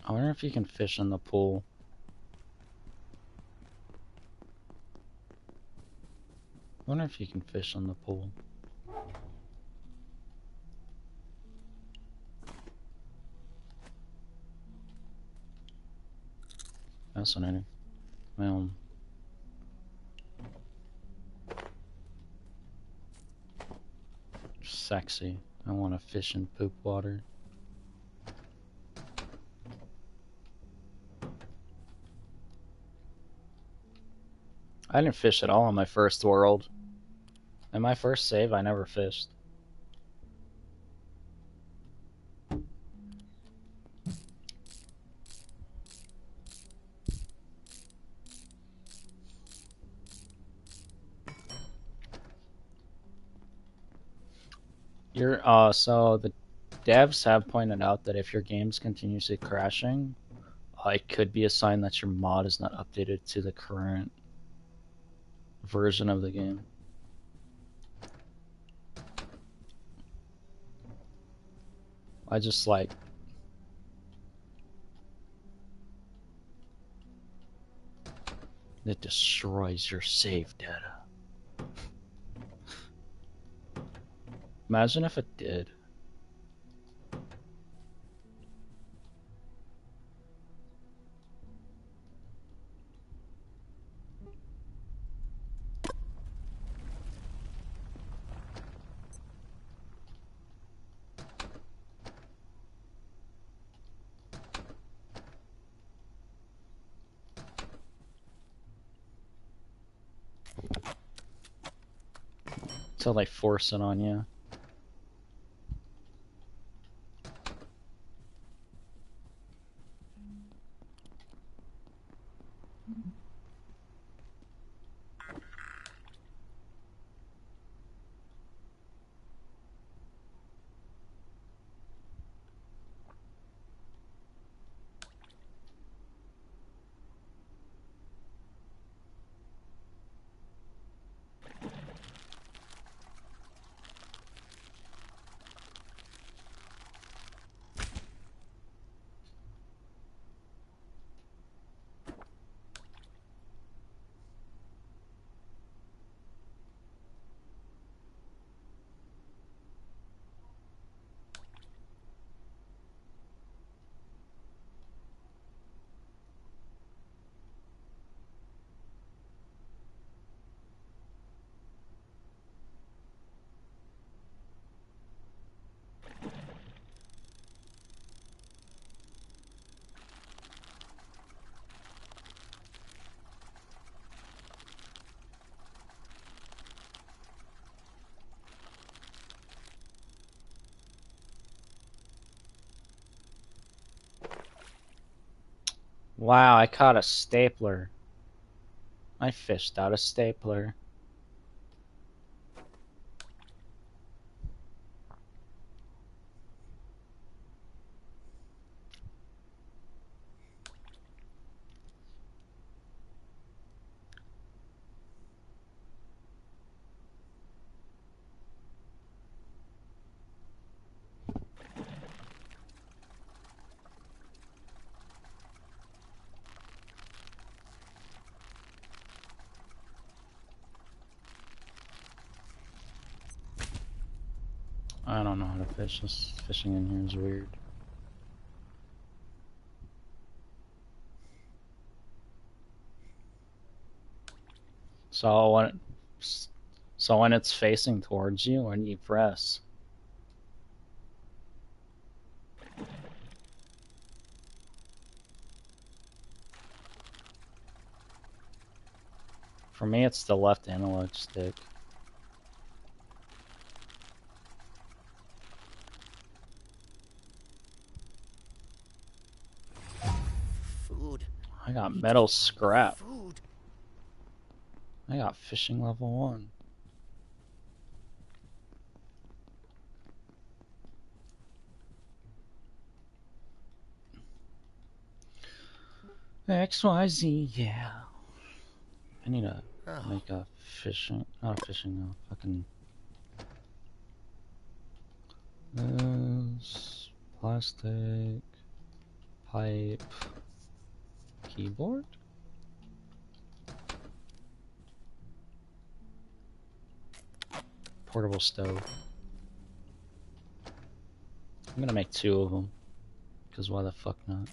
I wonder if you can fish in the pool. I wonder if you can fish in the pool. Fascinating. Well, sexy. I want to fish in poop water. I didn't fish at all on my first world. In my first save, I never fished. So the devs have pointed out that if your game's continuously crashing, it could be a sign that your mod is not updated to the current version of the game. I just like it destroys your save data. Imagine if it did. Until they force it on you. Wow, I caught a stapler. I fished out a stapler. I don't know how to fish. This fishing in here is weird. So when it's facing towards you, when you press. For me, it's the left analog stick. Food. I got metal scrap. Food. I got fishing level 1. XYZ, yeah. I need to make a fishing, not a fishing, no, fucking this plastic pipe keyboard. Portable stove. I'm gonna make 2 of them, because why the fuck not?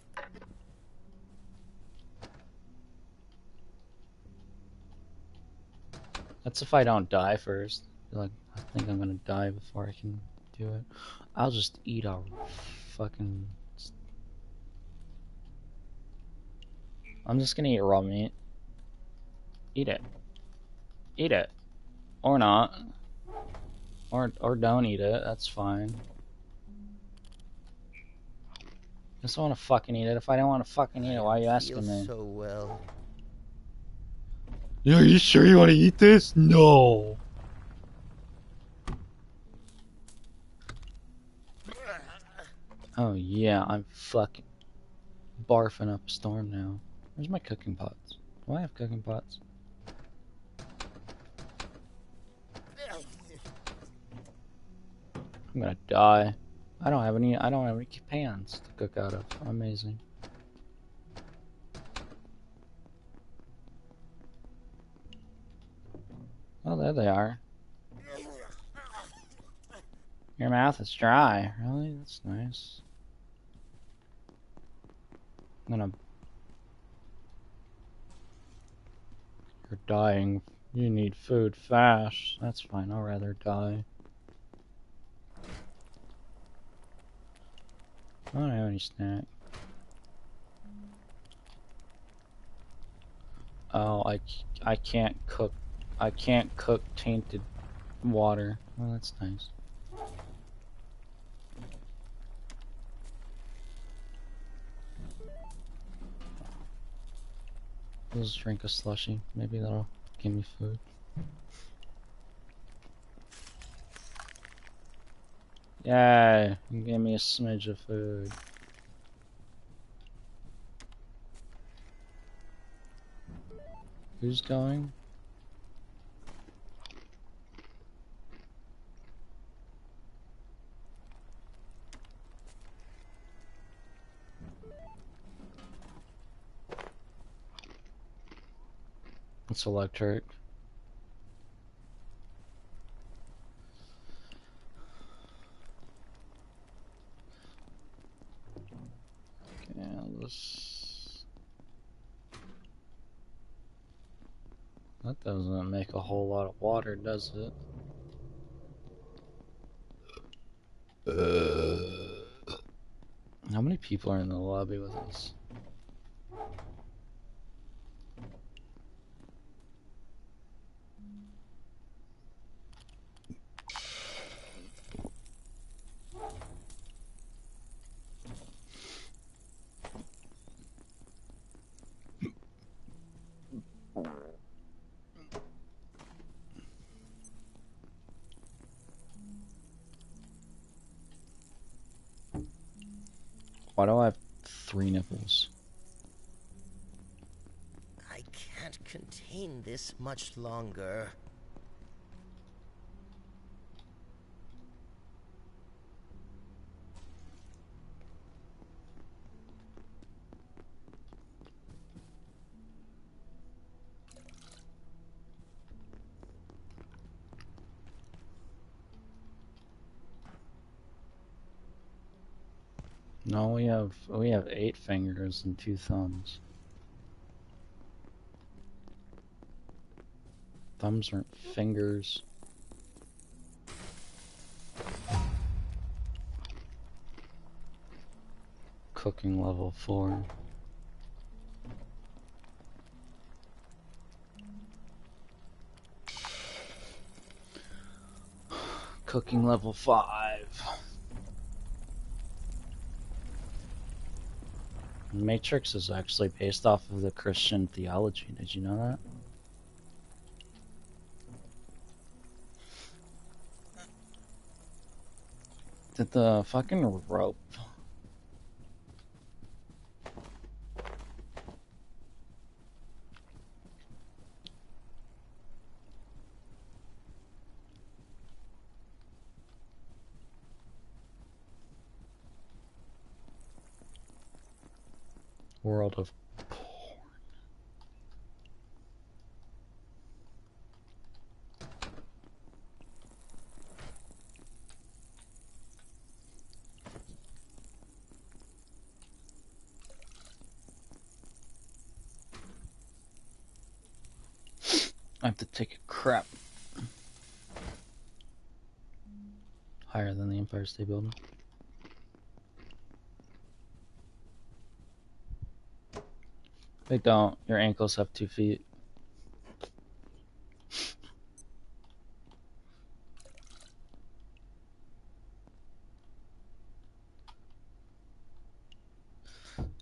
That's if I don't die first. Like, I think I'm gonna die before I can do it. I'll just eat a fucking... I'm just gonna eat raw meat. Eat it. Eat it. Or not. Or don't eat it. That's fine. I just want to fucking eat it. If I don't want to fucking eat it, why are you asking me? So well. Yeah, are you sure you want to eat this? No. Oh yeah, I'm fucking barfing up a storm now. Where's my cooking pots? Do I have cooking pots? I'm gonna die. I don't have any pans to cook out of. Amazing. Oh, there they are. Your mouth is dry. Really? That's nice. I'm gonna... You're dying. You need food fast. That's fine. I'll rather die. I don't have any snack. Oh, I can't cook. I can't cook tainted water. Well, that's nice. I'll just drink a slushie. Maybe that'll give me food. Yay! Give me a smidge of food. Who's going? It's electric. Okay, let's... That doesn't make a whole lot of water, does it? How many people are in the lobby with us? Why do I have 3 nipples? I can't contain this much longer. No, we have 8 fingers and 2 thumbs. Thumbs aren't fingers. Cooking level 4. Cooking level 5. Matrix is actually based off of the Christian theology. Did you know that? Did the fucking rope... World of porn. I have to take a crap. Higher than the Empire State Building. They don't. Your ankles have 2 feet.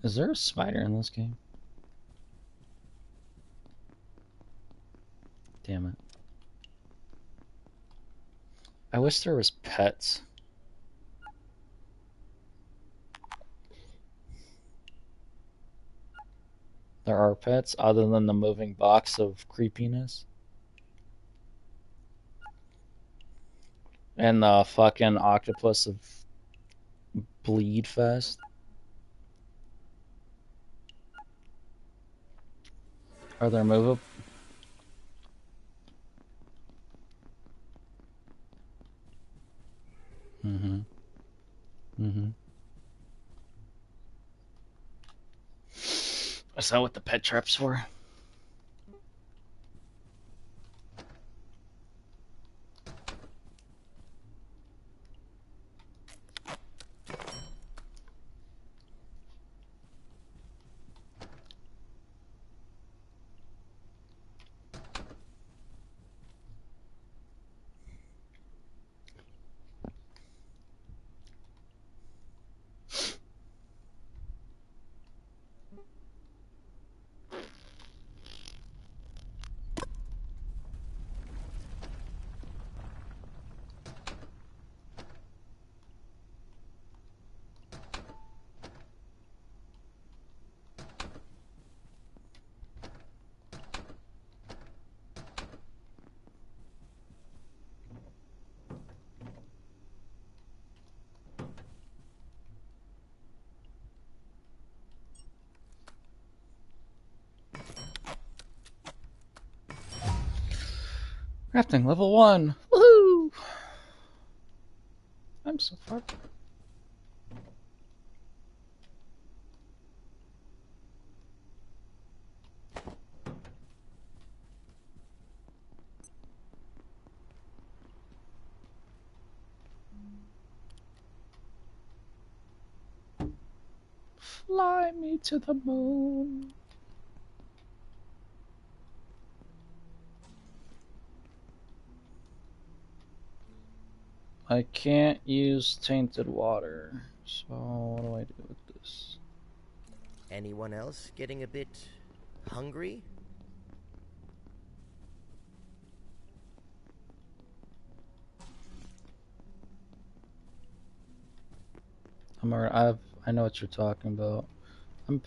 Is there a spider in this game? Damn it. I wish there was pets. There are pets other than the moving box of creepiness. And the fucking octopus of Bleed Fest. Are there movable? Mm-hmm. Mm-hmm. Is that what the pet trap's for? Crafting level 1. Woohoo! I'm so far. Fly me to the moon. I can't use tainted water. So what do I do with this? Anyone else getting a bit hungry? I know what you're talking about. I'm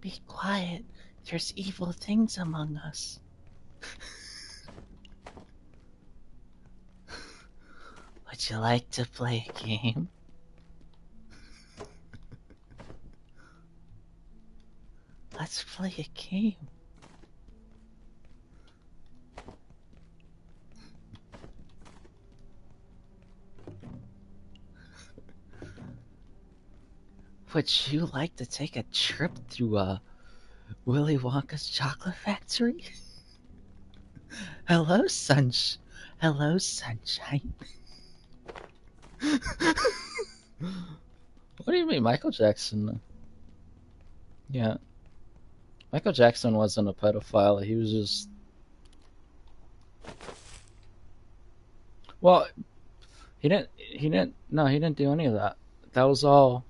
Be quiet. There's evil things among us. Would you like to play a game? Let's play a game. Would you like to take a trip through Willy Wonka's chocolate factory? Hello, Hello, sunshine. What do you mean, Michael Jackson? Yeah, Michael Jackson wasn't a pedophile. He was just well. He didn't. He didn't. No, he didn't do any of that. That was all.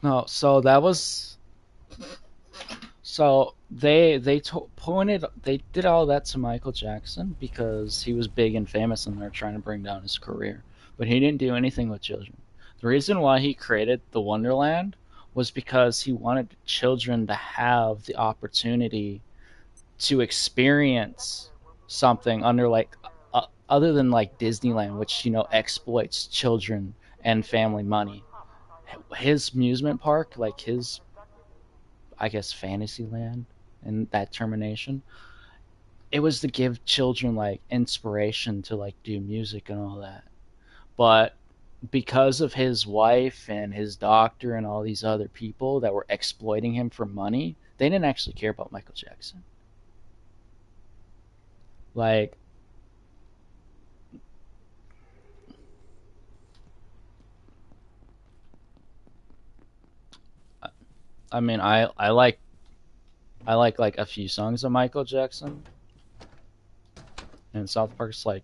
No, so that was. So they did all that to Michael Jackson because he was big and famous and they're trying to bring down his career. But he didn't do anything with children. The reason why he created the Wonderland was because he wanted children to have the opportunity to experience something under like other than like Disneyland, which exploits children and family money. His amusement park, like his, I guess, Fantasyland, and that termination, it was to give children like inspiration to like do music and all that. But because of his wife and his doctor and all these other people that were exploiting him for money, they didn't actually care about Michael Jackson. Like, I mean, I like a few songs of Michael Jackson, and South Park's like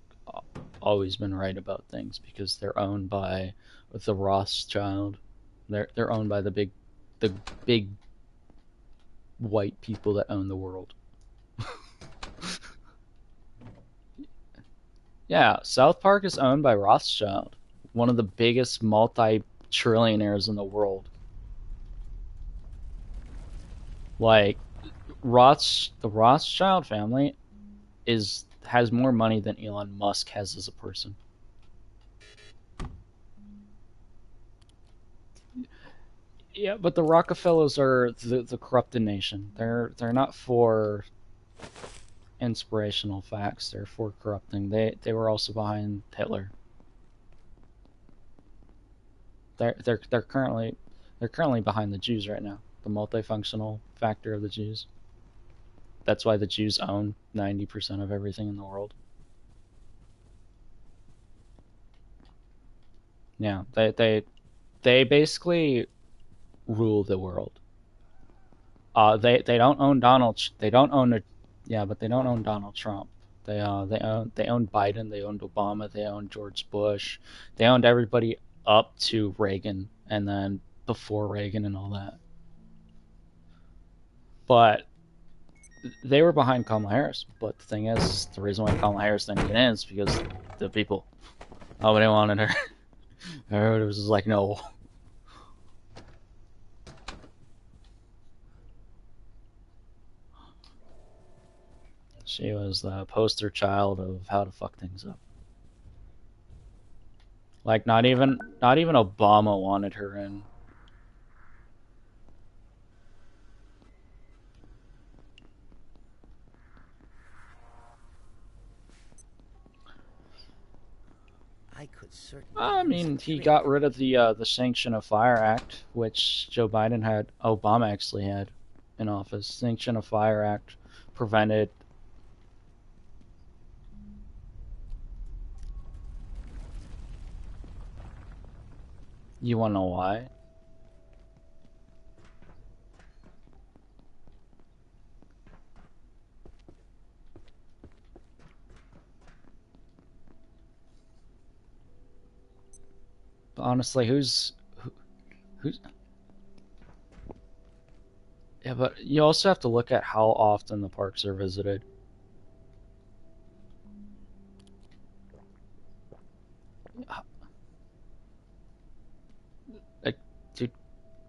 always been right about things because they're owned by the Rothschild. They're owned by the big white people that own the world. Yeah, South Park is owned by Rothschild, one of the biggest multi-trillionaires in the world. Like the Rothschild family has more money than Elon Musk has as a person. Yeah, but the Rockefellers are the corrupted nation. They're not for inspirational facts. They're for corrupting. They were also behind Hitler. They're currently behind the Jews right now. The multifunctional factor of the Jews. That's why the Jews own 90% of everything in the world. Yeah, they basically rule the world. They don't own They don't own a, yeah, but they don't own Donald Trump. They own Biden. They owned Obama. They owned George Bush. They owned everybody up to Reagan, and then before Reagan and all that. But they were behind Kamala Harris. But the thing is, the reason why Kamala Harris didn't get in is because the people. Nobody wanted her. Everybody was just like, no. She was the poster child of how to fuck things up. Like not even Obama wanted her in. I could certainly I use a mean, he drink. got rid of the Sanction of Fire Act, which Obama actually had in office. Sanction of Fire Act prevented. You want to know why? But honestly, who's yeah, but you also have to look at how often the parks are visited. Like,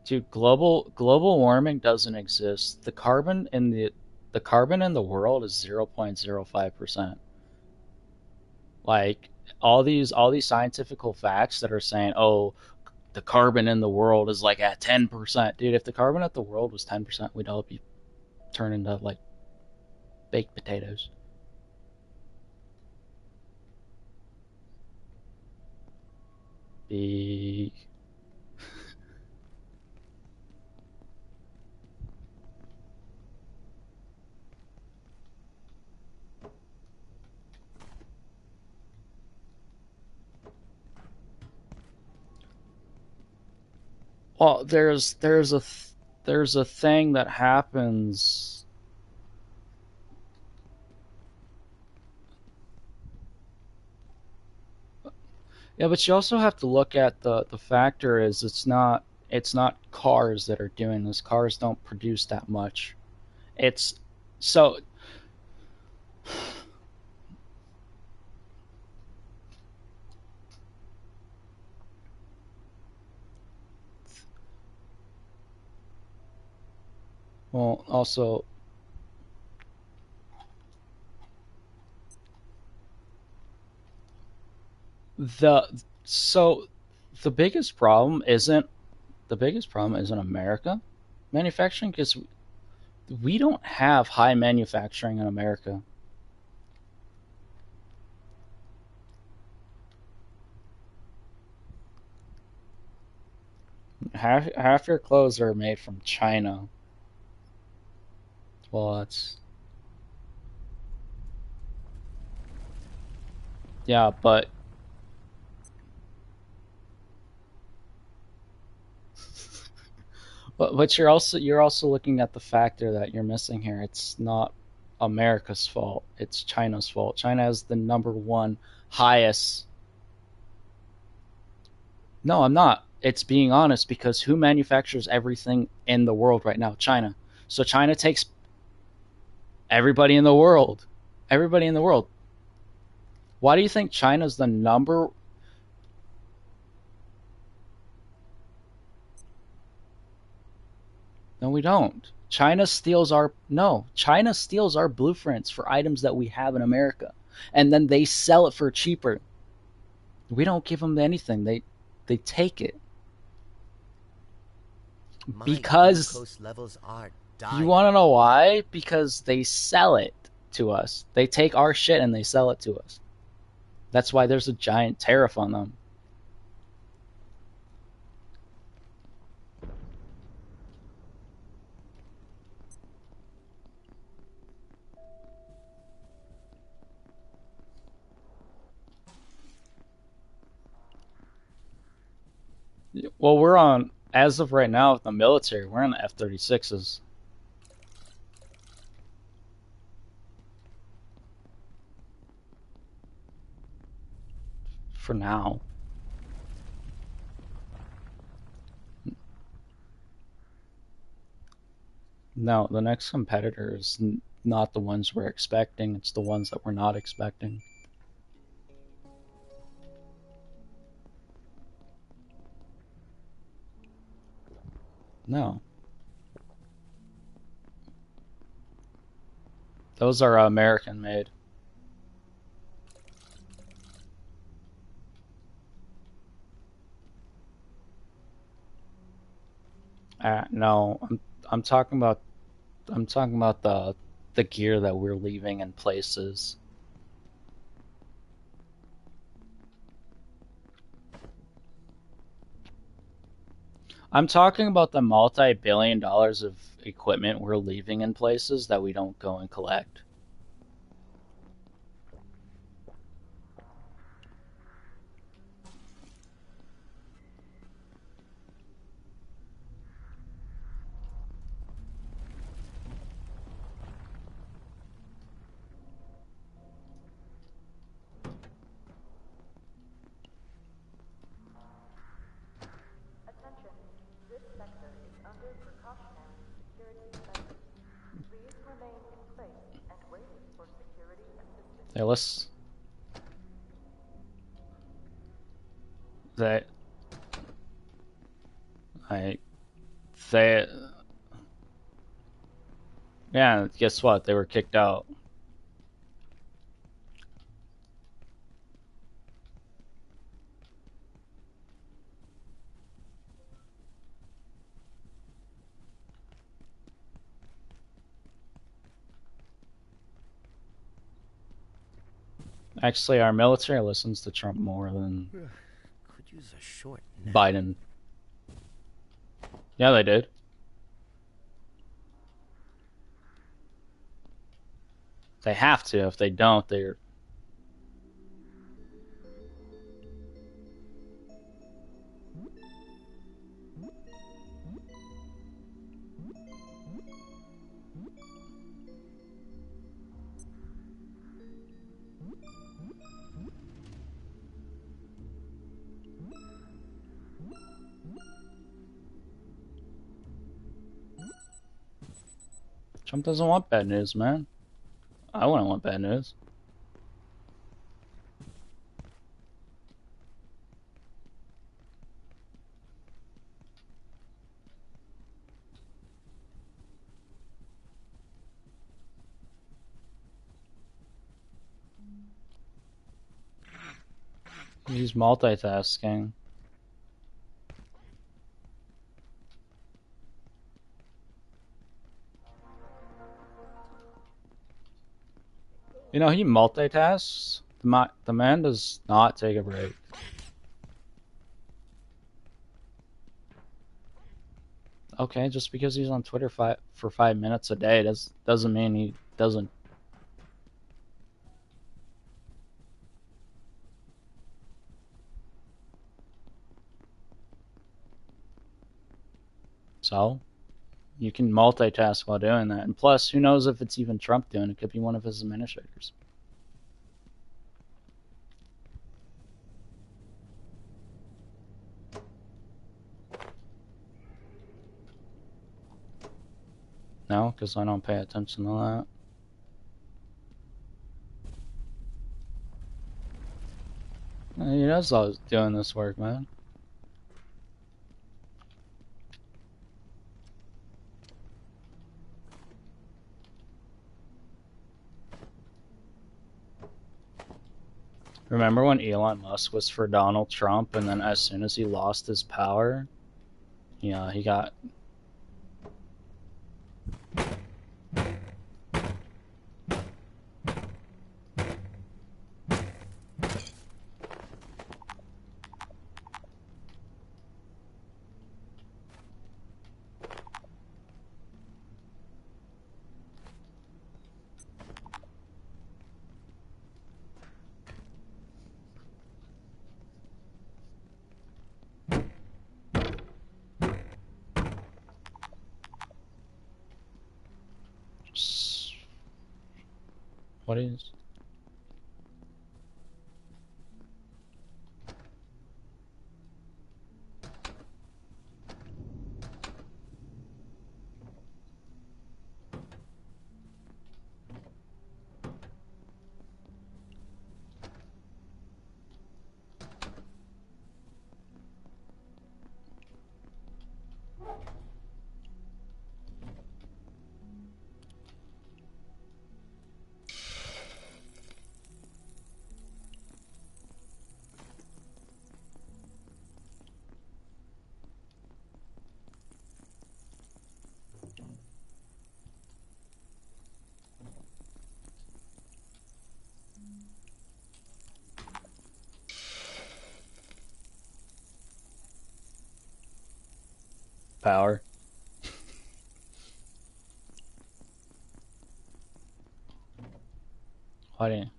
dude, global warming doesn't exist. The carbon in the world is 0.05%. Like all these scientific facts that are saying, oh, the carbon in the world is like at 10%. Dude, if the carbon at the world was 10%, we'd all be turning into like baked potatoes. Be well, there's a thing that happens. Yeah, but you also have to look at the factor is it's not cars that are doing this. Cars don't produce that much. It's so well also the so the biggest problem isn't America manufacturing because we don't have high manufacturing in America. Half your clothes are made from China. Well, that's yeah, but But you're also looking at the factor that you're missing here. It's not America's fault. It's China's fault. China has the number one highest. No, I'm not. It's being honest because who manufactures everything in the world right now? China. So China takes everybody in the world. Everybody in the world. Why do you think China's the number? No, we don't. China steals our blueprints for items that we have in America, and then they sell it for cheaper. We don't give them anything. They take it My because glucose levels are you dying. want to know why? Because they sell it to us. They take our shit and they sell it to us. That's why there's a giant tariff on them. Well, we're on, as of right now with the military, we're on the F-36s. For now. No, the next competitor is not the ones we're expecting. It's the ones that we're not expecting. No. Those are American made. No, I'm talking about the gear that we're leaving in places. I'm talking about the multi-billion dollars of equipment we're leaving in places that we don't go and collect. Attention, this sector is under precautionary security measures. Please remain in place and wait for security assistance. Hey, let's. They. I. They. Yeah, guess what? They were kicked out. Actually, our military listens to Trump more than Could use a short nap. Biden. Yeah, they did. They have to. If they don't, they're. Trump doesn't want bad news, man. I wouldn't want bad news. He's multitasking. You know, he multitasks. The man does not take a break. Okay, just because he's on Twitter for 5 minutes a day doesn't mean he doesn't. So You can multitask while doing that. And plus, who knows if it's even Trump doing it? It could be one of his administrators. No, because I don't pay attention to that. He knows I was doing this work, man. Remember when Elon Musk was for Donald Trump, and then as soon as he lost his power, yeah, he got... What is... Power. Why didn't...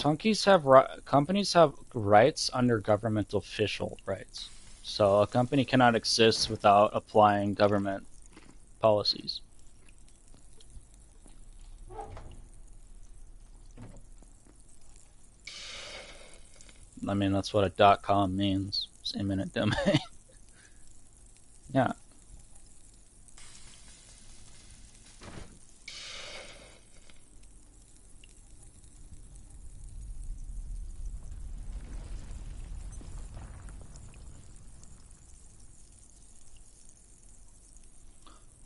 Companies have rights under government official rights. So a company cannot exist without applying government policies. I mean, that's what a .com means. It's eminent domain. Yeah.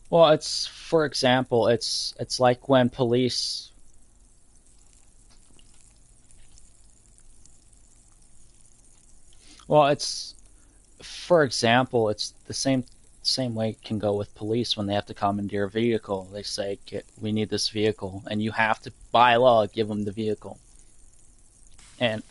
Well, it's, for example, it's like when police... Well, it's, for example, it's the same way it can go with police when they have to commandeer a vehicle. They say, we need this vehicle, and you have to, by law, give them the vehicle. And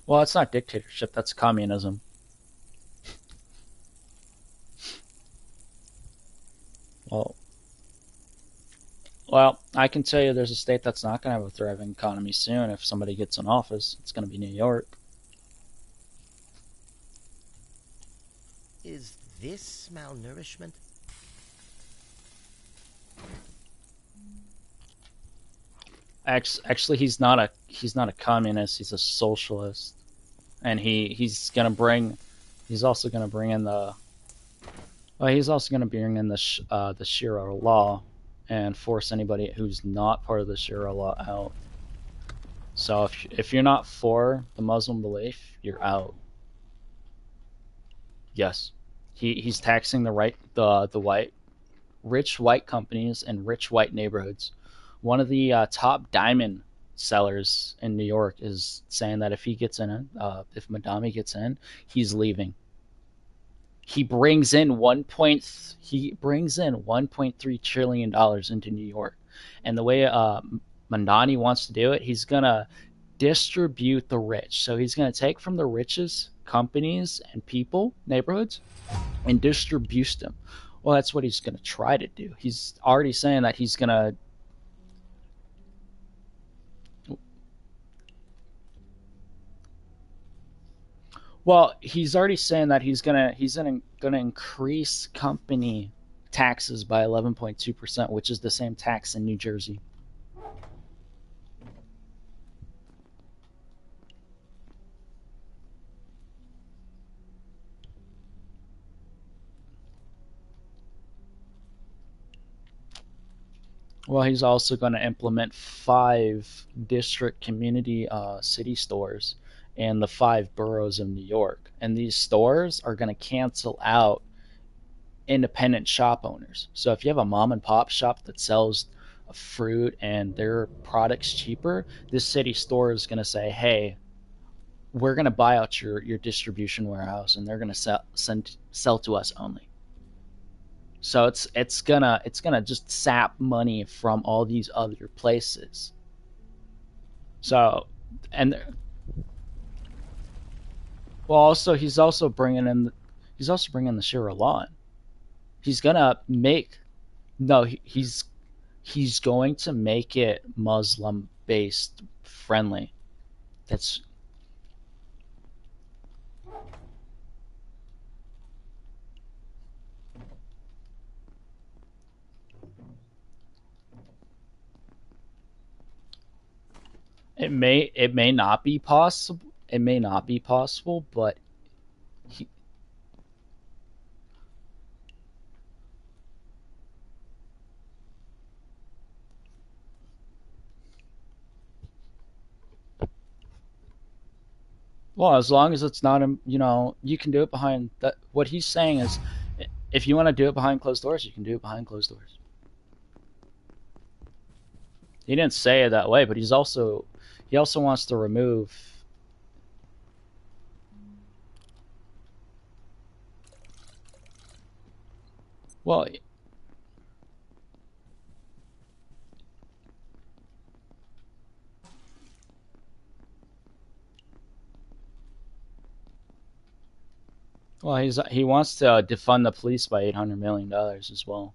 well, it's not dictatorship, that's communism. Well, I can tell you there's a state that's not going to have a thriving economy soon. If somebody gets in office, it's going to be New York. Is this malnourishment? Actually, he's not a communist. He's a socialist, and he's gonna bring. He's also gonna bring in the. Well, he's also gonna bring in the Sharia law, and force anybody who's not part of the Sharia law out. So if you're not for the Muslim belief, you're out. Yes. He's taxing the white rich white companies and rich white neighborhoods. One of the top diamond sellers in New York is saying that if he gets in, if Madami gets in, he's leaving. He brings in 1.3 trillion dollars into New York, and the way Mandani wants to do it, he's gonna distribute the rich. So he's gonna take from the richest companies and people, neighborhoods, and distribute them. Well, that's what he's gonna try to do. He's already saying that he's gonna. Well, he's already saying that he's gonna increase company taxes by 11.2%, which is the same tax in New Jersey. Well, he's also going to implement 5 district community city stores in the 5 boroughs of New York. And these stores are going to cancel out independent shop owners. So if you have a mom and pop shop that sells fruit and their products cheaper, this city store is going to say, hey, we're going to buy out your distribution warehouse and they're going to sell to us only. So it's gonna just sap money from all these other places. So, and well, also he's also bringing the Sharia law in. He's gonna make no he's going to make it Muslim based friendly. That's it may not be possible. It may not be possible, but he, well, as long as it's not, you can do it behind that. What he's saying is, if you want to do it behind closed doors, you can do it behind closed doors. He didn't say it that way, but he also wants to remove. Well, he wants to defund the police by $800 million as well.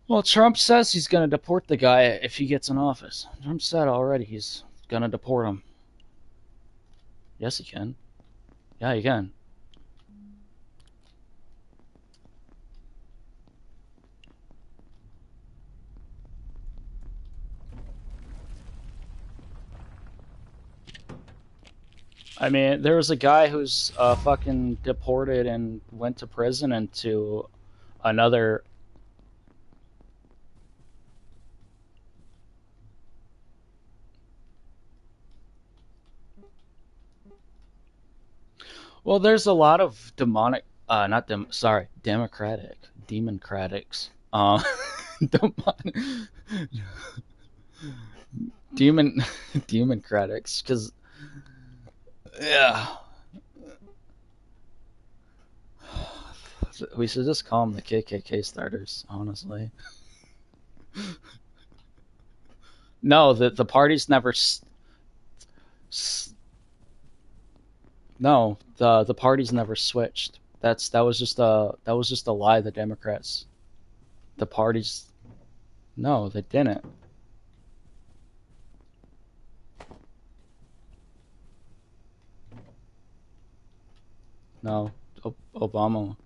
Well, Trump says he's going to deport the guy if he gets in office. Trump said already he's going to deport him. Yes, he can. Yeah, he can. I mean, there was a guy who's fucking deported and went to prison and to another. Well, there's a lot of demonic, not dem, sorry, democratics, demon, demon, democratics, because yeah, we should just call them the KKK starters, honestly. No, the party's never. S- no, the party's never switched. That was just a lie. The Democrats, the parties. No, they didn't. No, Obama.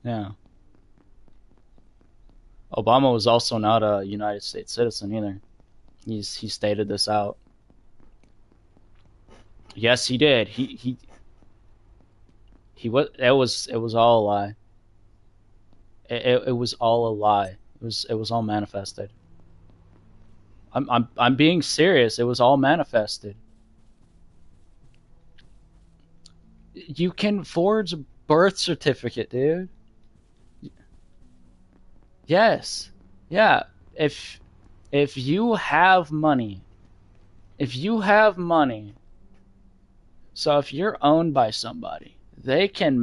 Yeah, Obama was also not a United States citizen either. He stated this out. Yes, he did. He was. It was all a lie. It was all a lie. It was all manifested. I'm being serious. It was all manifested. You can forge a birth certificate, dude. Yes. Yeah. If if you have money, if you have money, so if you're owned by somebody, they can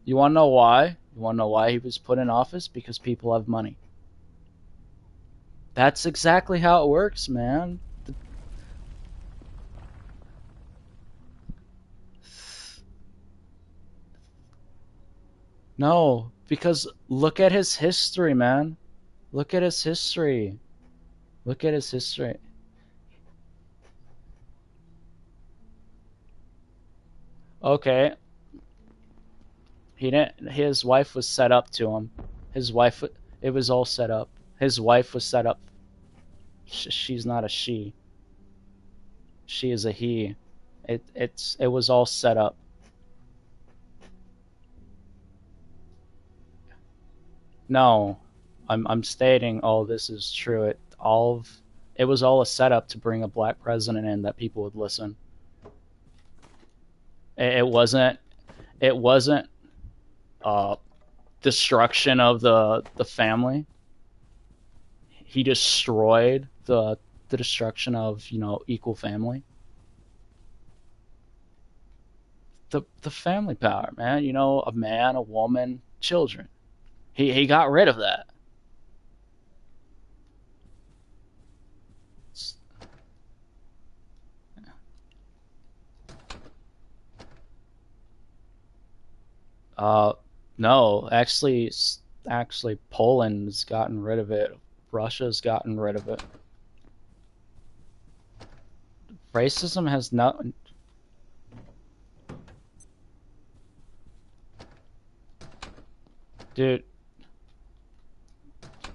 You want to know why? You want to know why he was put in office? Because people have money. That's exactly how it works, man. No, because look at his history, man. Look at his history. Look at his history. Okay, he didn't. His wife was set up to him. His wife. It was all set up. His wife was set up. She's not a she. She is a he. It was all set up. No, I'm stating all this is true. It was all a setup to bring a black president in that people would listen. It wasn't. It wasn't uh, destruction of the family. He destroyed the destruction of equal family. The family power, man. A man, a woman, children. He got rid of that. Uh, no, actually, Poland's gotten rid of it. Russia's gotten rid of it. Racism has no. Dude,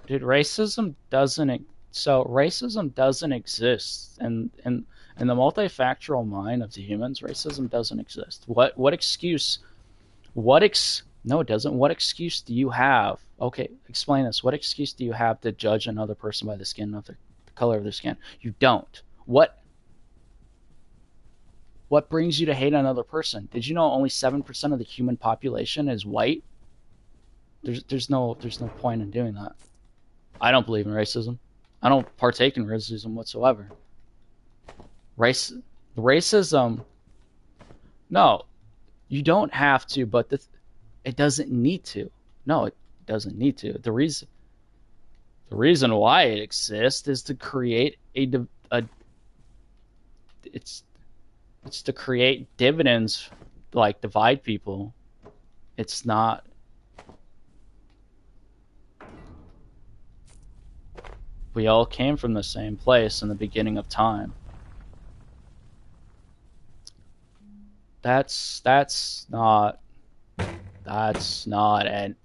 racism doesn't. So racism doesn't exist, and in the multifactorial mind of the humans, racism doesn't exist. What excuse? No, it doesn't. What excuse do you have? Okay, explain this. What excuse do you have to judge another person by the color of their skin? You don't. What brings you to hate another person? Did you know only 7% of the human population is white? There's no point in doing that. I don't believe in racism. I don't partake in racism whatsoever. Race racism. No, you don't have to, but it doesn't need to. No, it doesn't need to. The reason why it exists is to create a it's to create dividends, like divide people. It's not. We all came from the same place in the beginning of time. That's not an.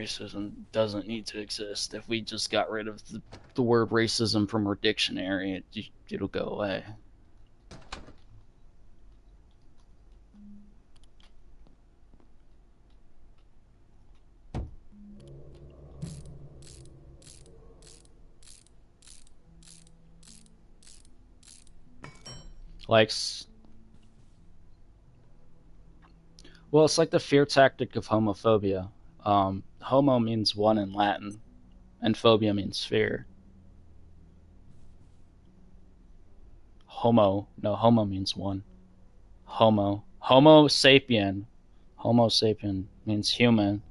Racism doesn't need to exist. If we just got rid of the word racism from our dictionary, it'll go away. Like, well, it's like the fear tactic of homophobia. Homo means one in Latin, and phobia means fear. Homo means one. Homo sapien. Homo sapien means human.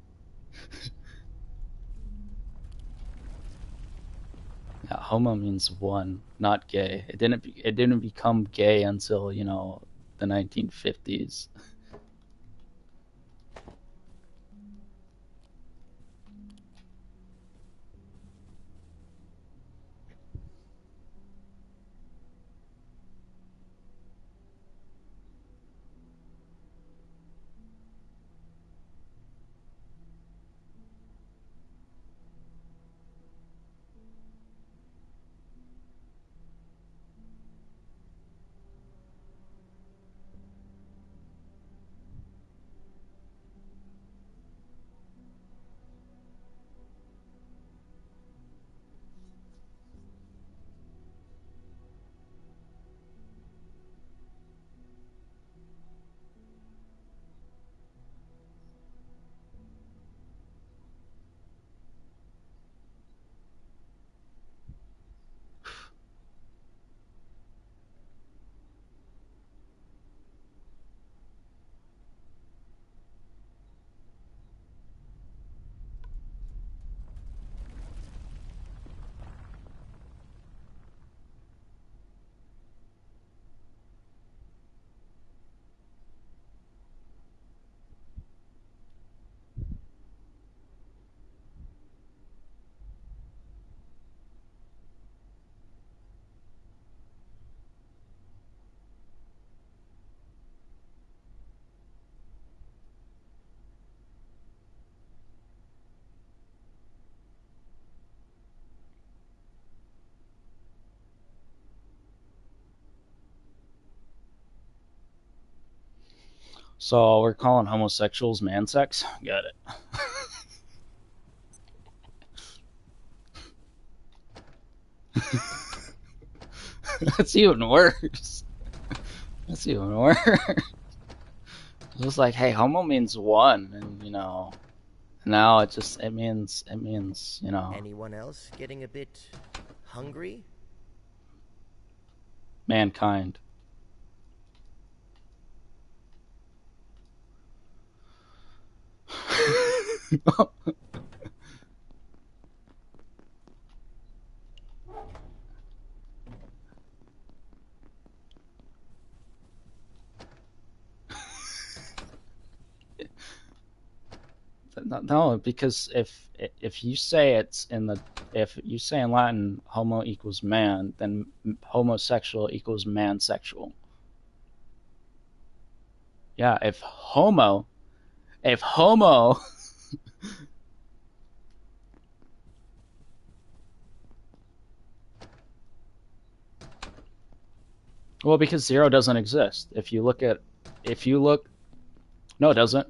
Yeah, homo means one, not gay. It didn't become gay until the 1950s. So we're calling homosexuals man sex? Got it. That's even worse. That's even worse. It was like, hey, homo means one, and now it means Anyone else getting a bit hungry? mankind. No, because if you say if you say in Latin homo equals man, then homosexual equals mansexual. Yeah, if homo well, because zero doesn't exist. If you look no, it doesn't.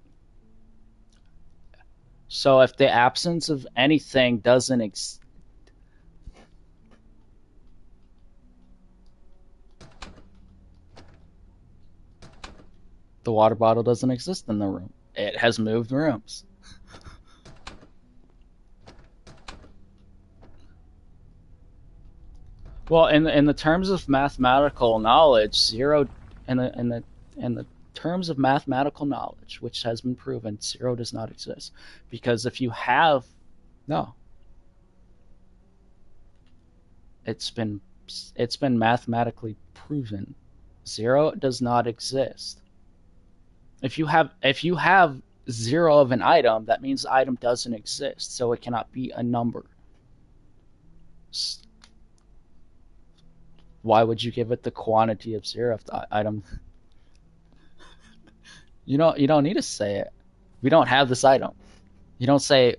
So if the absence of anything doesn't the water bottle doesn't exist in the room. It has moved rooms. Well, in the terms of mathematical knowledge, zero in the terms of mathematical knowledge, which has been proven, zero does not exist. Because if you have no, it's been mathematically proven. Zero does not exist. If you have zero of an item, that means the item doesn't exist, so it cannot be a number. Why would you give it the quantity of zero if the item? You don't need to say it. We don't have this item. You don't say.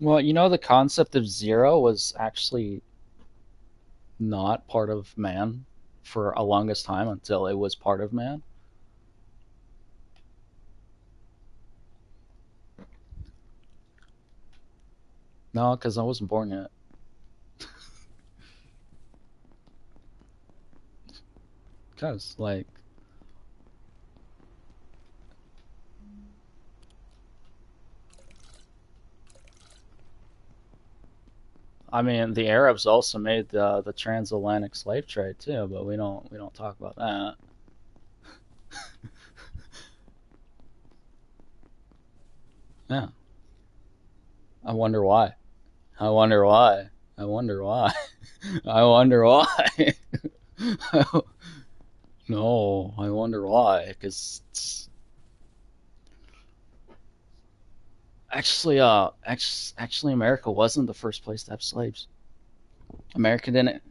Well, the concept of zero was actually not part of man for a longest time until it was part of man. No, because I wasn't born yet. Because, I mean, the Arabs also made the transatlantic slave trade too, but we don't talk about that. Yeah, I wonder why. I wonder why. I wonder why. I wonder why. No, I wonder why. Because actually, America wasn't the first place to have slaves. America didn't.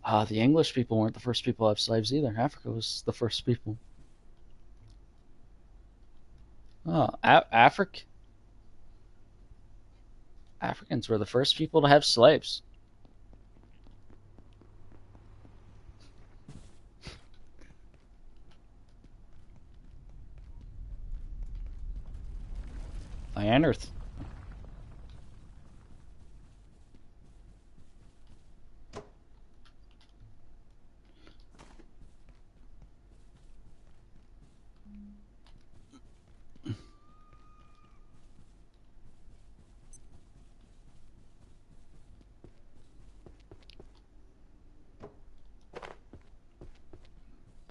The English people weren't the first people to have slaves either. Africa was the first people. Africans were the first people to have slaves. Neanderthals.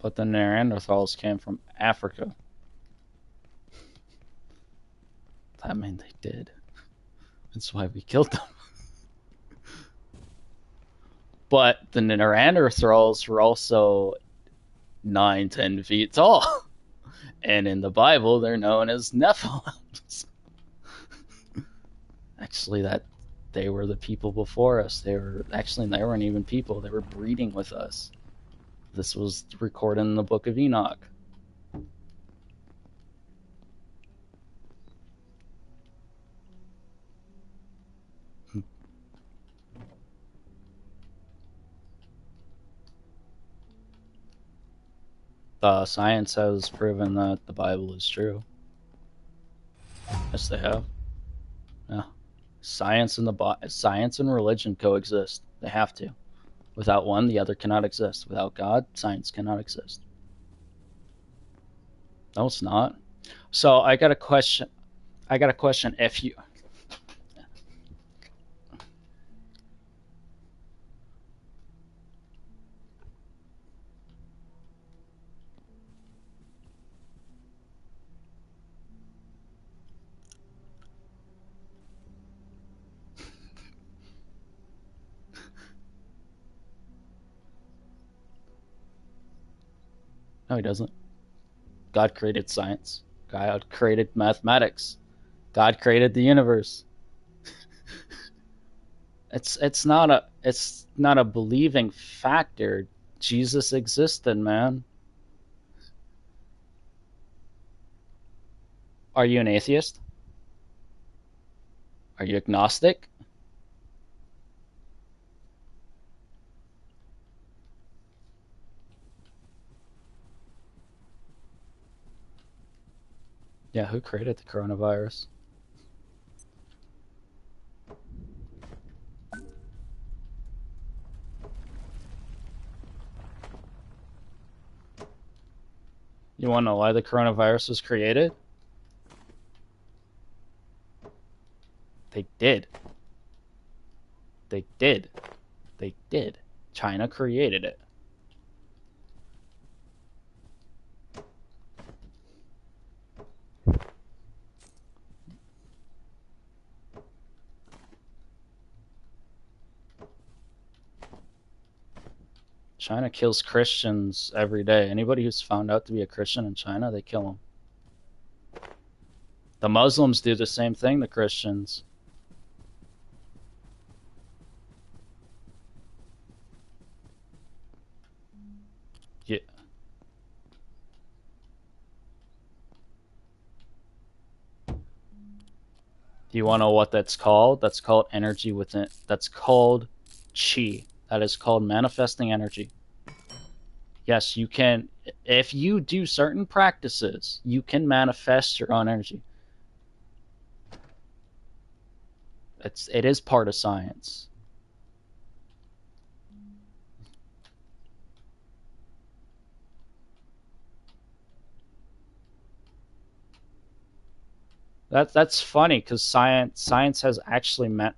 But the Neanderthals came from Africa. I mean, they did. That's why we killed them. But the Neanderthals were also 9, 10 feet tall. And in the Bible, they're known as Nephilims. Actually, they were the people before us. They weren't even people. They were breeding with us. This was recorded in the Book of Enoch. Science has proven that the Bible is true. Yes, they have. Yeah. Science and religion coexist. They have to. Without one, the other cannot exist. Without God, science cannot exist. No, it's not. So I got a question. If you No, he doesn't. God created science. God created mathematics. God created the universe. It's not a believing factor. Jesus existed, man. Are you an atheist? Are you agnostic? Yeah, who created the coronavirus? You want to know why the coronavirus was created? They did. They did. They did. China created it. China kills Christians every day. Anybody who's found out to be a Christian in China, they kill them. The Muslims do the same thing to Christians. Yeah. Do you want to know what that's called? That's called energy within. That's called chi. That is called manifesting energy. Yes, you can. If you do certain practices, you can manifest your own energy. It is part of science. That's funny because science has actually meant.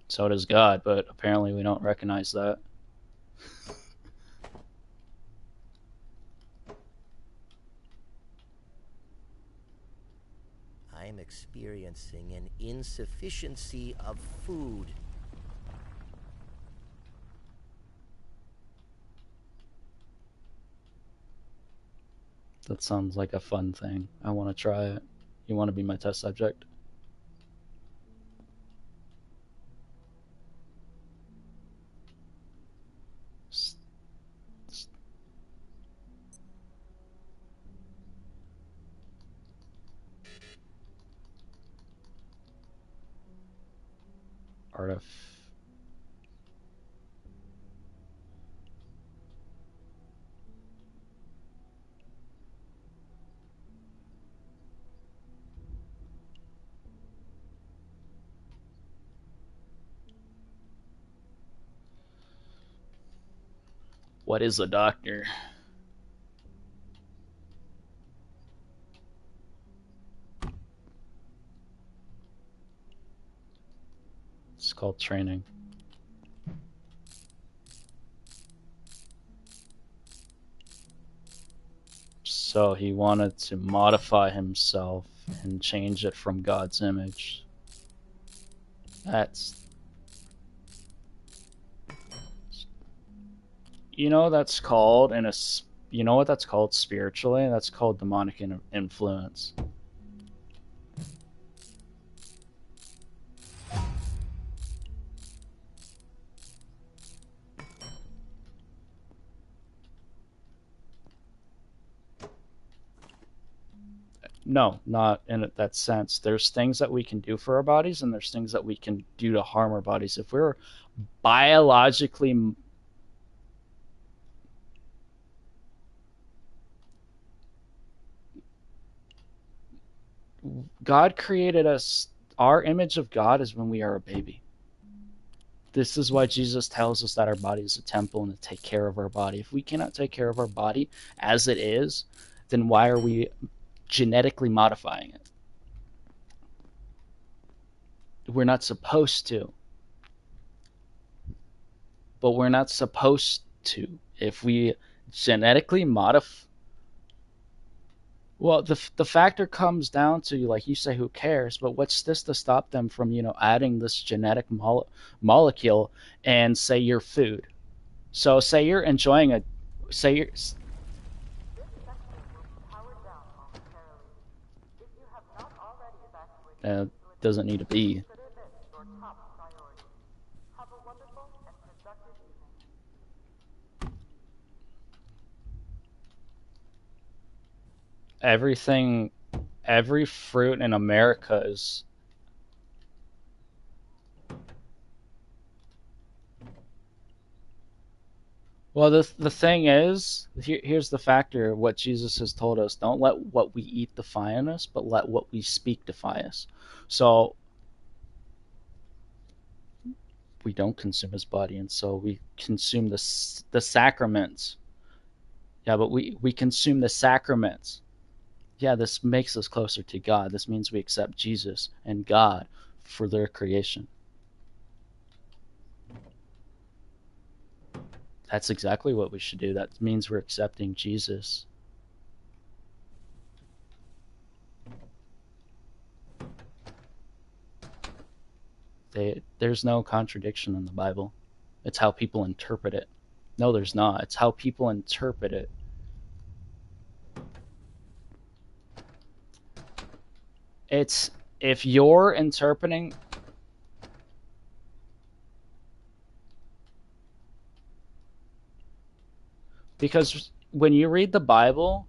So does God, but apparently we don't recognize that. I'm experiencing an insufficiency of food. That sounds like a fun thing. I want to try it. You want to be my test subject? Artif. What is a doctor? It's called training. So he wanted to modify himself and change it from God's image. That's You know that's called in a you know what that's called spiritually? That's called demonic influence. No, not in that sense. There's things that we can do for our bodies, and there's things that we can do to harm our bodies. If we're biologically, God created us, our image of God is when we are a baby. This is why Jesus tells us that our body is a temple and to take care of our body. If we cannot take care of our body as it is, then why are we genetically modifying it? We're not supposed to, but we're not supposed to. If we genetically modify, well, the factor comes down to, like you say, who cares? But what's this to stop them from adding this genetic molecule and say your food? So say you're enjoying a say you're This sector will be powered down momentarily. If you have not already evacuated the facility, doesn't need to be. consider this your top priority. Have a wonderful and productive evening. Everything, every fruit in America is. Well, the thing is, here's the factor. What Jesus has told us: don't let what we eat define us, but let what we speak define us. So we don't consume His body, and so we consume the sacraments. Yeah, but we consume the sacraments. Yeah, this makes us closer to God. This means we accept Jesus and God for their creation. That's exactly what we should do. That means we're accepting Jesus. There's no contradiction in the Bible. It's how people interpret it. No, there's not. It's how people interpret it. It's if you're interpreting. Because when you read the Bible,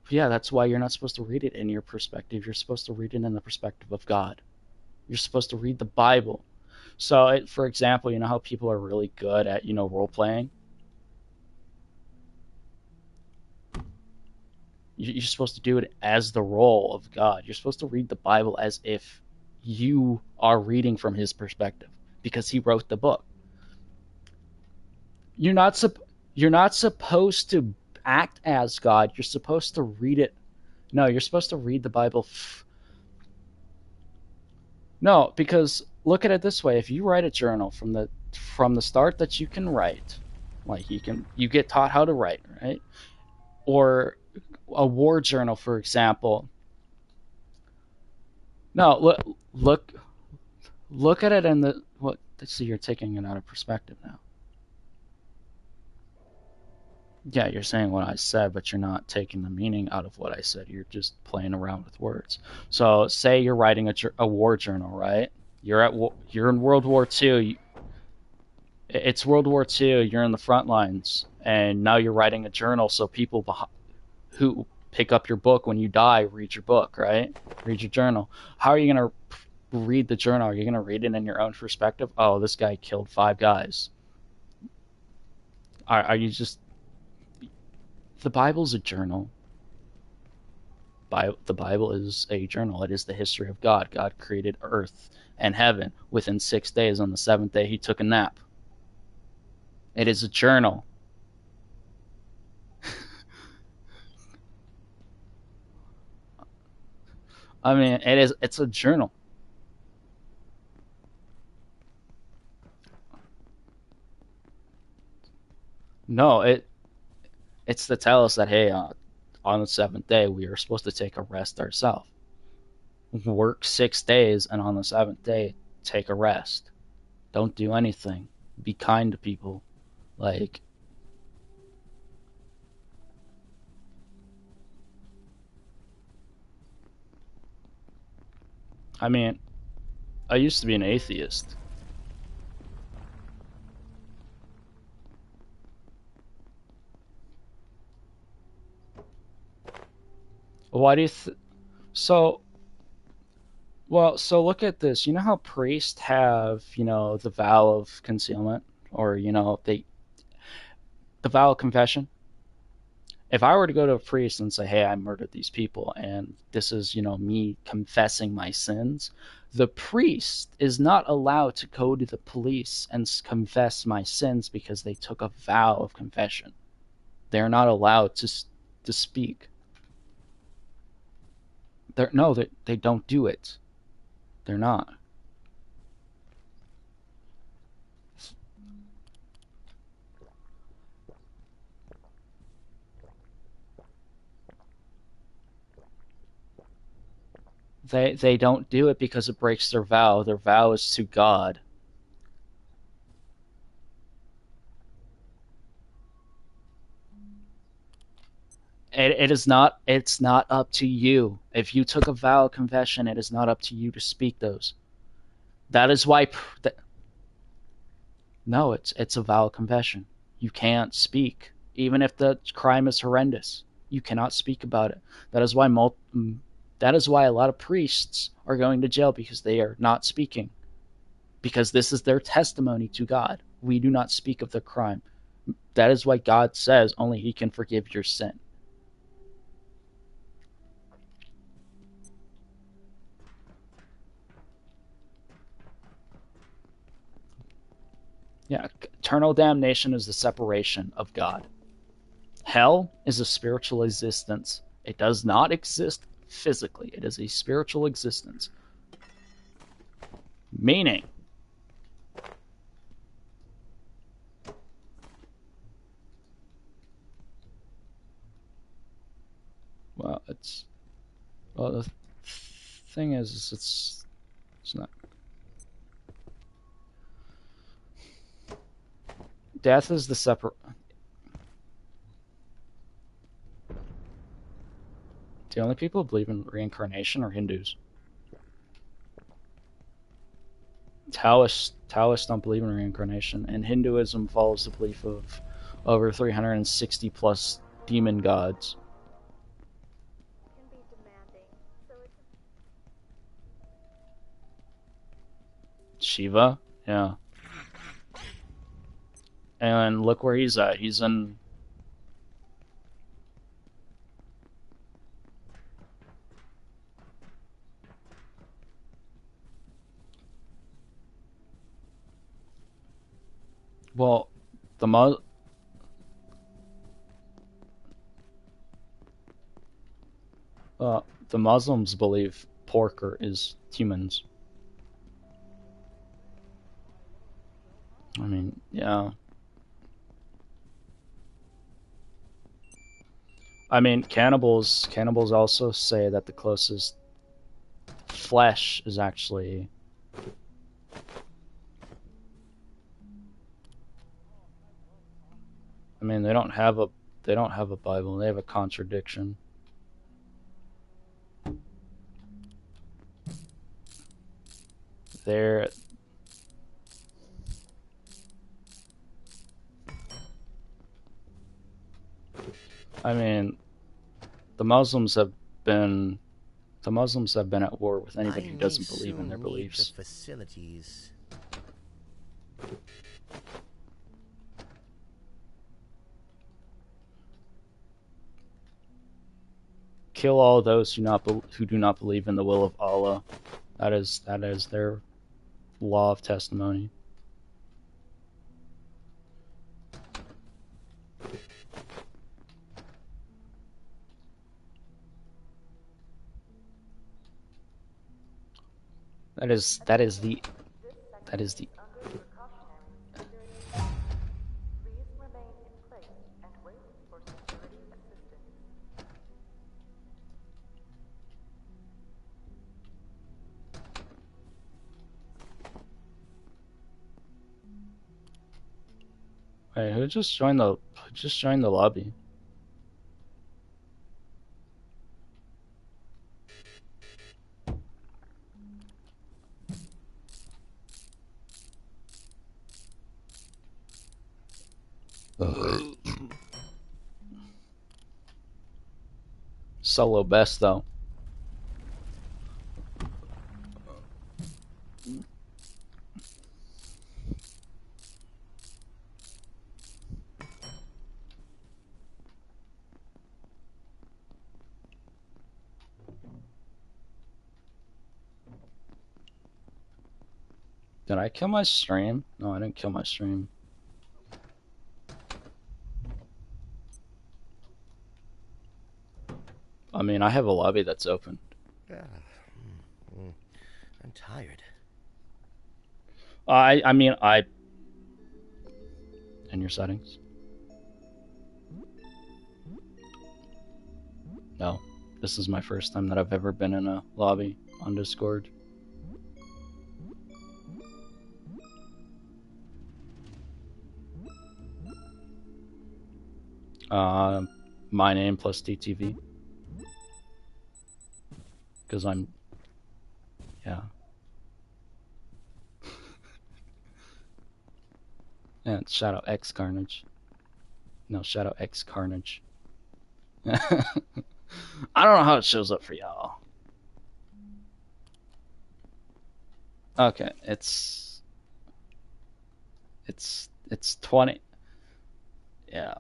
yeah, that's why you're not supposed to read it in your perspective. You're supposed to read it in the perspective of God. You're supposed to read the Bible. So, for example, you know how people are really good at, role playing? You're supposed to do it as the role of God. You're supposed to read the Bible as if you are reading from His perspective because He wrote the book. You're not you're not supposed to act as God. You're supposed to read it. No, you're supposed to read the Bible. No, because look at it this way: if you write a journal from the start that you can write, like you get taught how to write, right? Or a war journal, for example. No, look look at it in the what. See, you're taking it out of perspective now. Yeah, you're saying what I said, but you're not taking the meaning out of what I said. You're just playing around with words. So, say you're writing a war journal, right? You're in World War II. It's World War II. You're in the front lines, and now you're writing a journal. So people who pick up your book when you die read your book, right? Read your journal. How are you gonna read the journal? Are you gonna read it in your own perspective? Oh, this guy killed 5 guys. Are you just the Bible's a journal. The Bible is a journal. It is the history of God. God created earth and heaven within 6 days. On the seventh day, He took a nap. It is a journal. I mean, it's a journal. No, it's to tell us that, hey, on the seventh day we are supposed to take a rest ourselves. Work 6 days, and on the seventh day take a rest. Don't do anything. Be kind to people. Like, I mean, I used to be an atheist. Why do you so well, so look at this. You know how priests have, the vow of concealment, or the vow of confession? If I were to go to a priest and say, "Hey, I murdered these people and this is, me confessing my sins," the priest is not allowed to go to the police and confess my sins because they took a vow of confession. They're not allowed to speak. No, they don't do it. They're not. They don't do it because it breaks their vow. Their vow is to God. It is not. It's not up to you. If you took a vow of confession, it is not up to you to speak those. That is why. No, it's a vow of confession. You can't speak, even if the crime is horrendous. You cannot speak about it. That is why that is why a lot of priests are going to jail, because they are not speaking. Because this is their testimony to God. We do not speak of the crime. That is why God says only He can forgive your sin. Yeah, eternal damnation is the separation of God. Hell is a spiritual existence. It does not exist physically. It is a spiritual existence. Meaning, well, the thing is it's not. Death is the separate. The only people who believe in reincarnation are Hindus. Taoists don't believe in reincarnation, and Hinduism follows the belief of over 360 plus demon gods. Can be demanding, so it's Shiva, yeah. And look where he's at. He's in. Well, the uh, the Muslims believe pork is humans. I mean, yeah. I mean, cannibals also say that the closest flesh is actually. I mean, they don't have a Bible. They have a contradiction. They're. I mean, the Muslims have been the Muslims have been at war with anybody who doesn't believe in their beliefs. The facilities. Kill all those who do not believe in the will of Allah. That is their law of testimony. That is the under precautionary security measures. Please remain in place and wait for security assistance. Wait, who just joined the lobby? Solo best though. Did I kill my stream? No, I didn't kill my stream. I mean, I have a lobby that's open. I'm tired. I mean, in your settings? No. This is my first time that I've ever been in a lobby on Discord. My name plus DTV. Because yeah. Yeah, it's Shadow X Carnage. No, Shadow X Carnage. I don't know how it shows up for y'all. Okay, it's 20. Yeah.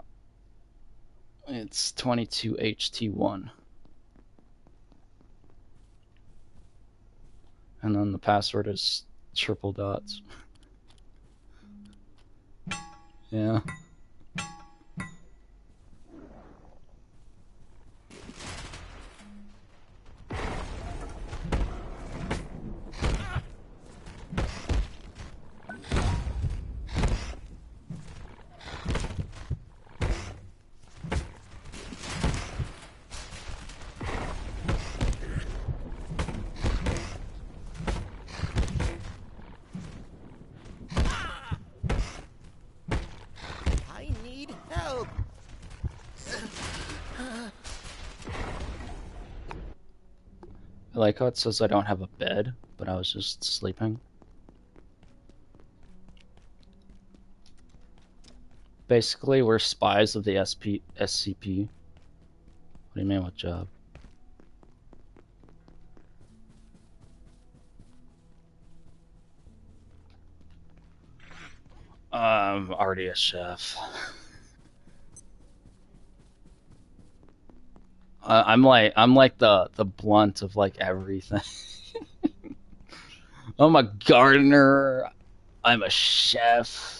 It's 22HT1. And then the password is triple dots. Yeah. I need help. I like how it says I don't have a bed, but I was just sleeping. Basically, we're spies of the SCP. What do you mean, what job? Already a chef. I'm like the blunt of like everything. I'm a gardener. I'm a chef.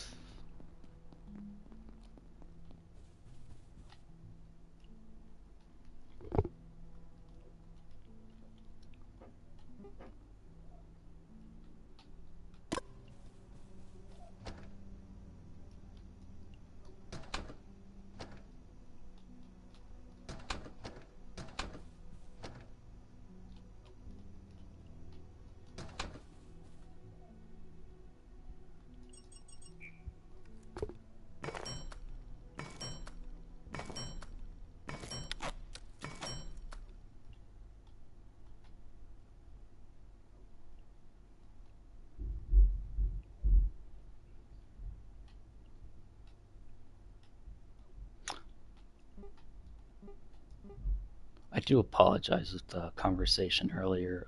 I do apologize if the conversation earlier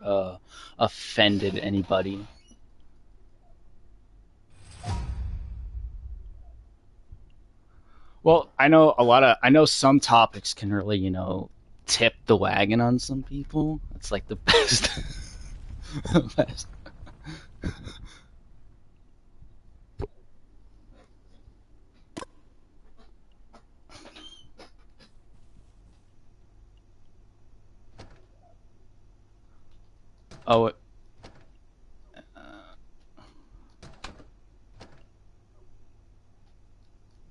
offended anybody. Well, I know some topics can really, tip the wagon on some people. It's like the best. The best. Oh,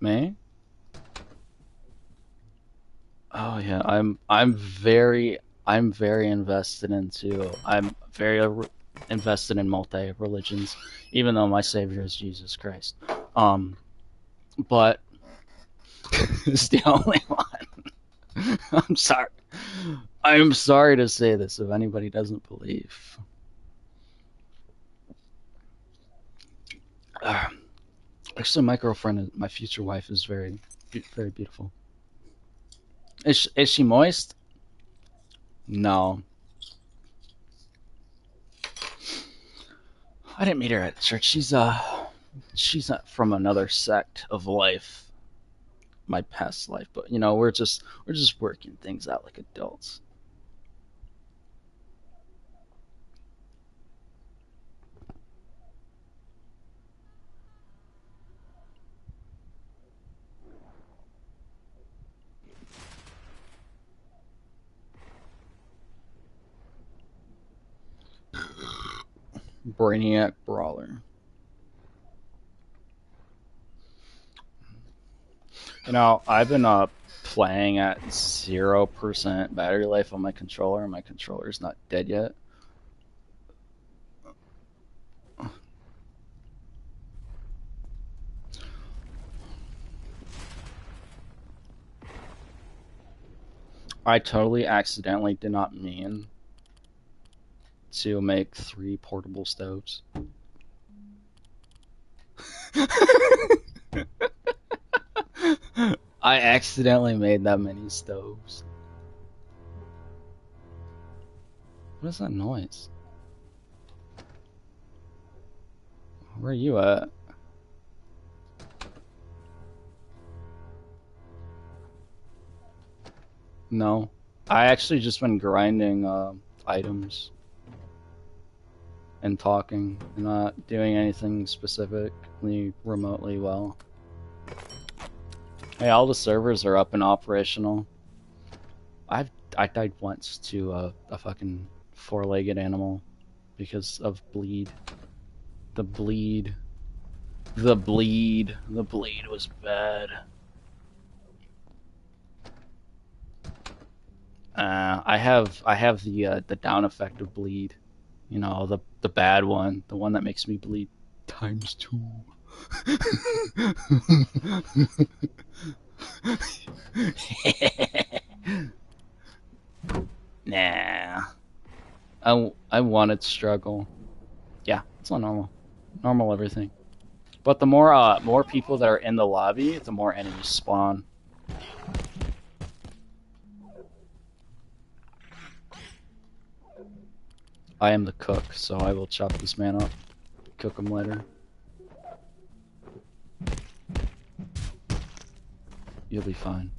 me? Oh yeah, I'm very invested into I'm very invested in multi religions, even though my savior is Jesus Christ. But It's the only one. I'm sorry. I'm sorry to say this if anybody doesn't believe. Actually, my girlfriend, my future wife, is very beautiful. Is she moist? No. I didn't meet her at church. She's not from another sect of life, my past life. But you know, we're just working things out like adults. Brainiac Brawler. You know, I've been playing at 0% battery life on my controller, and my controller's not dead yet. I totally accidentally did not mean to make 3 portable stoves. I accidentally made that many stoves. What is that noise? Where are you at? No. I actually just been grinding items and talking, not doing anything specifically remotely well. Hey, all the servers are up and operational. I died once to a fucking 4-legged animal because of bleed. The bleed. The bleed. The bleed was bad. I have the down effect of bleed. You know, the bad one, the one that makes me bleed ×2. Nah. I wanted struggle. Yeah, it's not normal. Normal everything. But the more people that are in the lobby, the more enemies spawn. I am the cook, so I will chop this man up, cook him later. You'll be fine.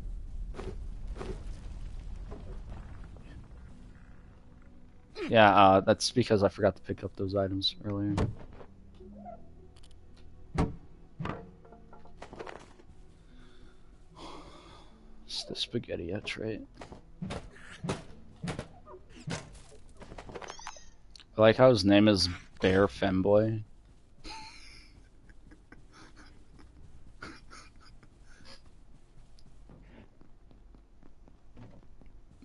Yeah, that's because I forgot to pick up those items earlier. It's the spaghetti trait. I like how his name is Bear Femboy.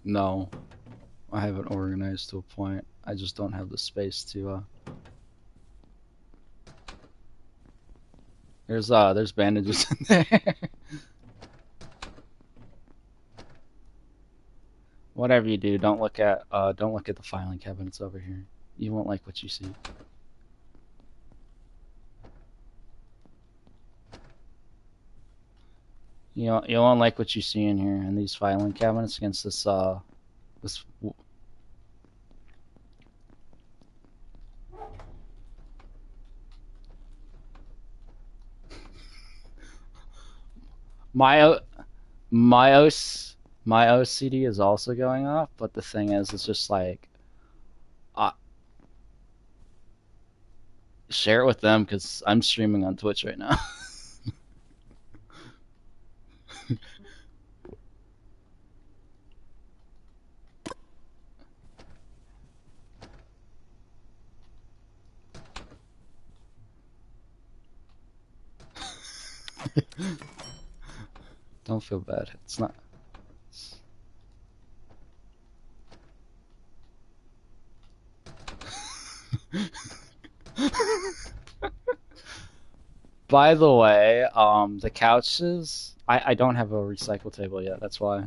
No, I haven't organized to a point. I just don't have the space to. There's bandages in there. Whatever you do, don't look at the filing cabinets over here. You won't like what you see. You won't like what you see in here in these filing cabinets against this. My my OC, my OCD is also going off, but the thing is, it's just like, uh, share it with them because I'm streaming on Twitch right now. Don't feel bad. It's not. By the way, the couches, I don't have a recycle table yet, that's why.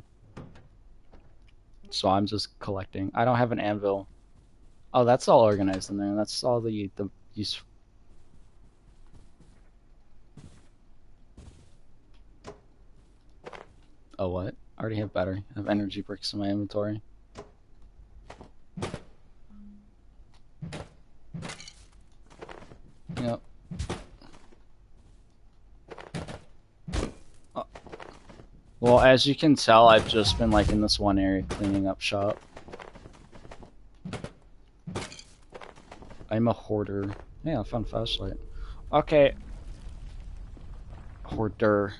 So I'm just collecting. I don't have an anvil. Oh, that's all organized in there. That's all the use. Oh, what? I already have battery. I have energy bricks in my inventory. Yep. Well, as you can tell, I've just been like in this one area cleaning up shop. I'm a hoarder. Yeah, I found flashlight. Okay. Hoarder.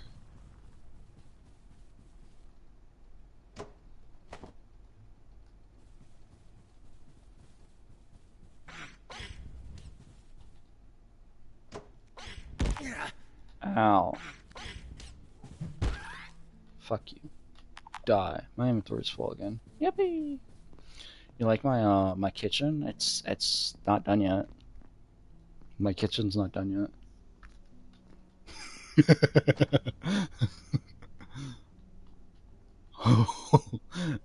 Ow. Fuck you. Die. My inventory's full again. Yippee! You like my my kitchen? It's not done yet. My kitchen's not done yet.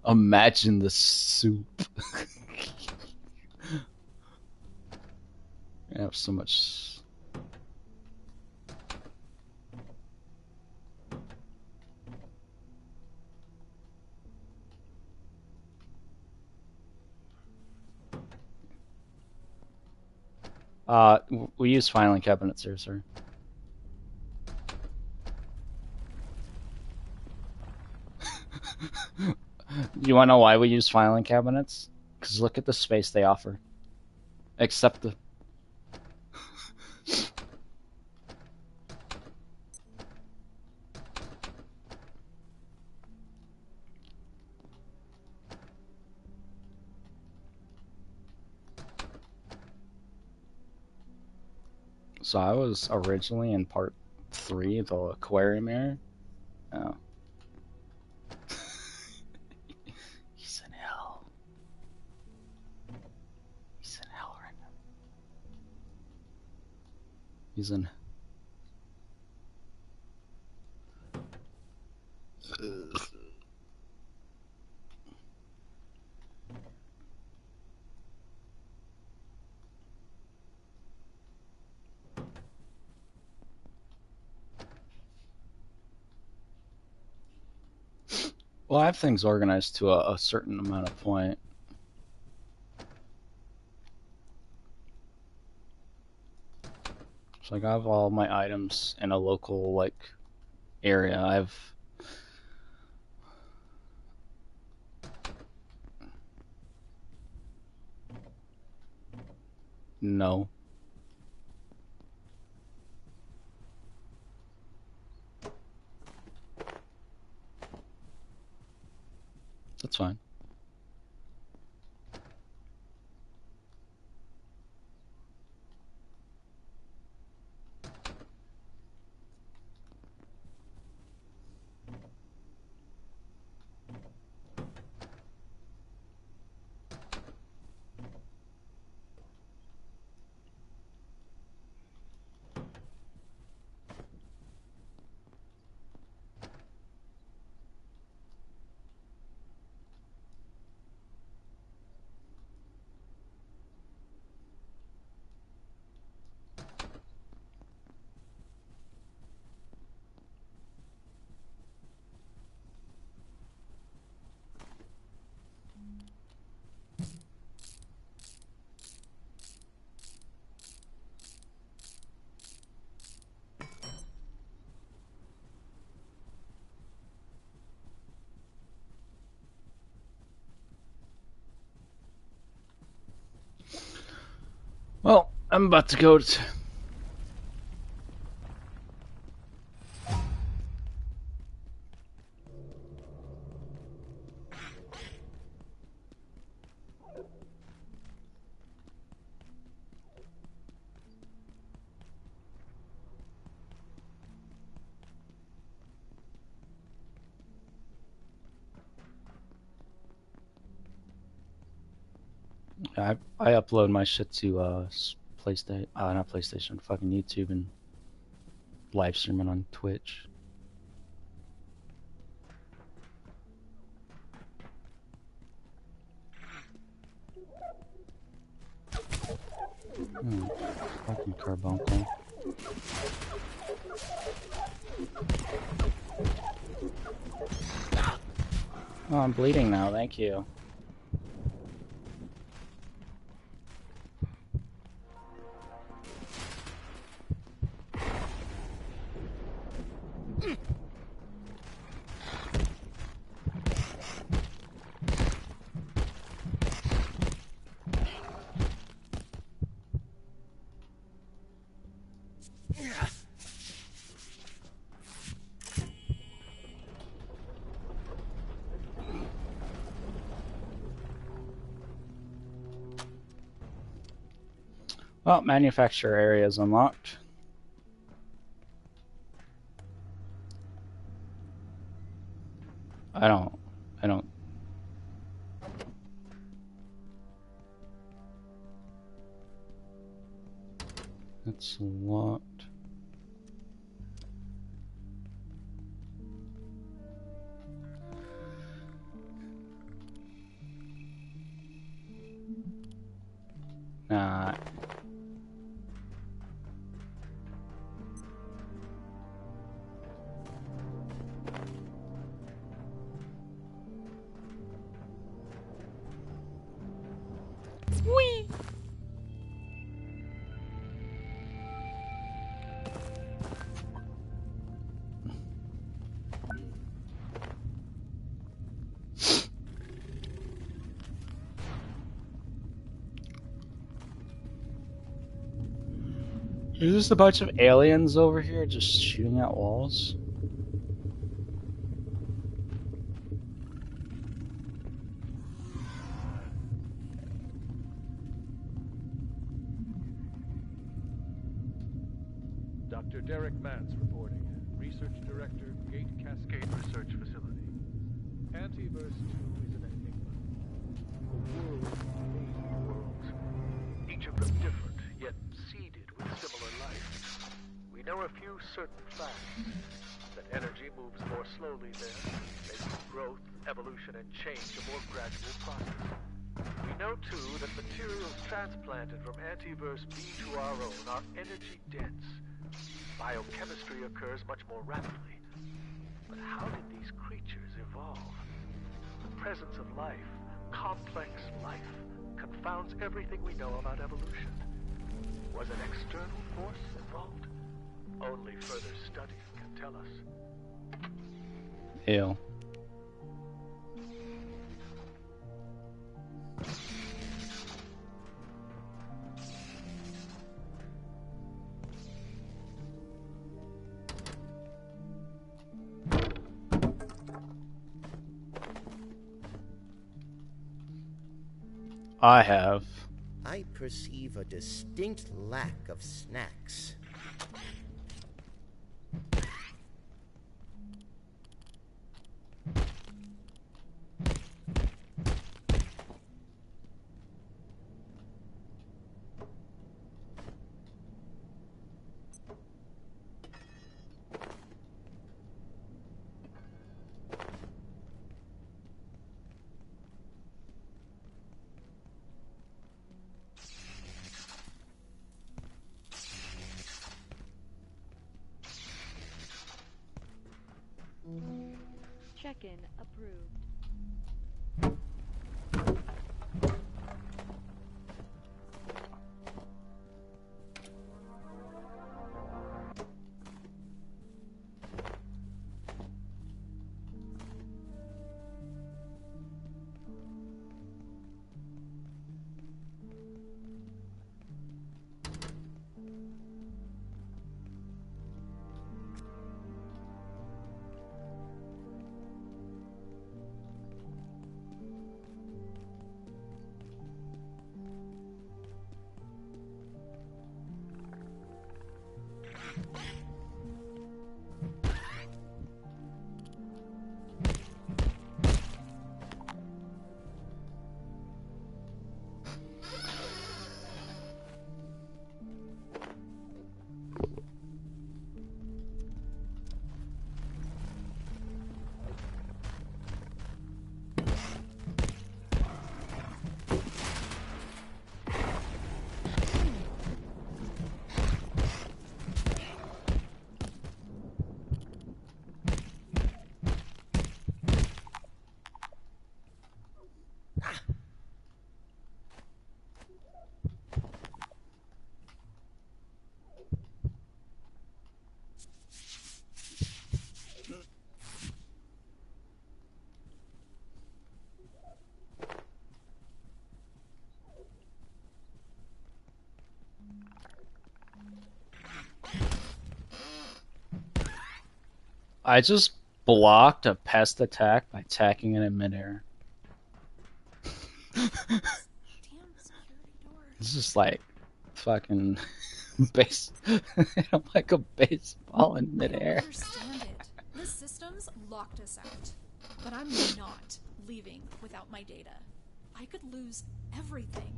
Imagine the soup. I have so much. We use filing cabinets here, sir. You wanna know why we use filing cabinets? Because look at the space they offer. Except the... So I was originally in part 3, the aquarium area. Oh. He's in hell. He's in hell right now. He's in... Well, I have things organized to a certain amount of point. So like I have all my items in a local like area. I've no. That's fine. Well, I'm about to go to... I upload my shit to PlayStation, not PlayStation, fucking YouTube, and live streaming on Twitch. Fucking carbuncle. Oh, I'm bleeding now, thank you. Well, manufacturer area is unlocked. I don't. It's locked. Nah. Whee! There's just a bunch of aliens over here just shooting at walls. Dr. Derek Mance reporting. Research Director, Gate Cascade Research Facility. Antiverse 2 is an enigma. A world made of worlds. Each of them different, yet seeded with similar life. We know a few certain facts. That energy moves more slowly there, making growth, evolution, and change a more gradual process. We know, too, that materials transplanted from Antiverse B to our own are energy dense. Biochemistry occurs much more rapidly. But how did these creatures evolve? The presence of life, complex life, confounds everything we know about evolution. Was an external force involved? Only further study can tell us. Ew. I have. I perceive a distinct lack of snacks. Check-in approved. I just blocked a pest attack by tacking it in midair. Damn security doors. It's just like fucking base. I'm like a baseball in I don't midair. understand it. The systems locked us out. But I'm not leaving without my data. I could lose everything.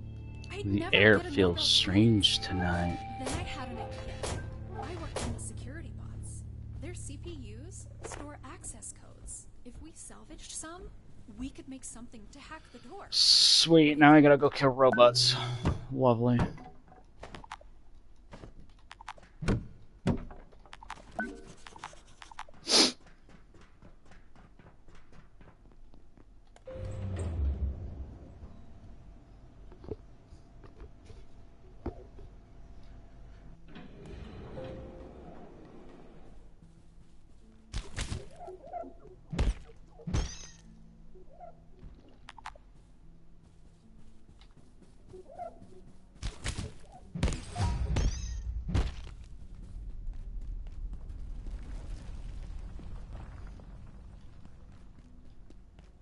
I'd The never air get a feels Nobel strange Prize. tonight. Then I had an idea. I work in the security bots. Their CPUs store access codes. If we salvaged some, we could make something to hack the door. Sweet, now I gotta go kill robots. Lovely.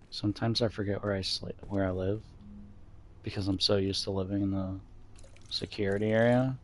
Sometimes I forget where I live because I'm so used to living in the security area.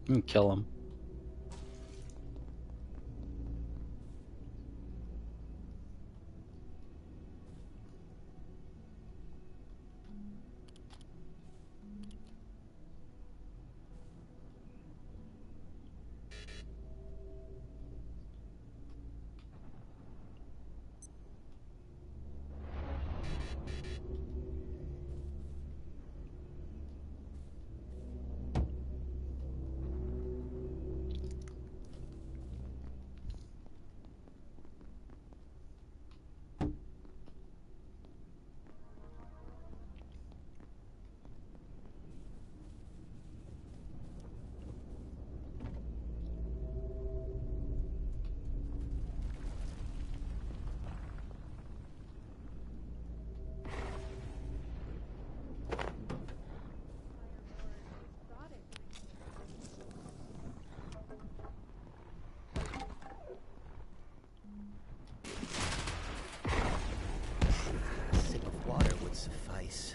And kill him. A sip of water would suffice.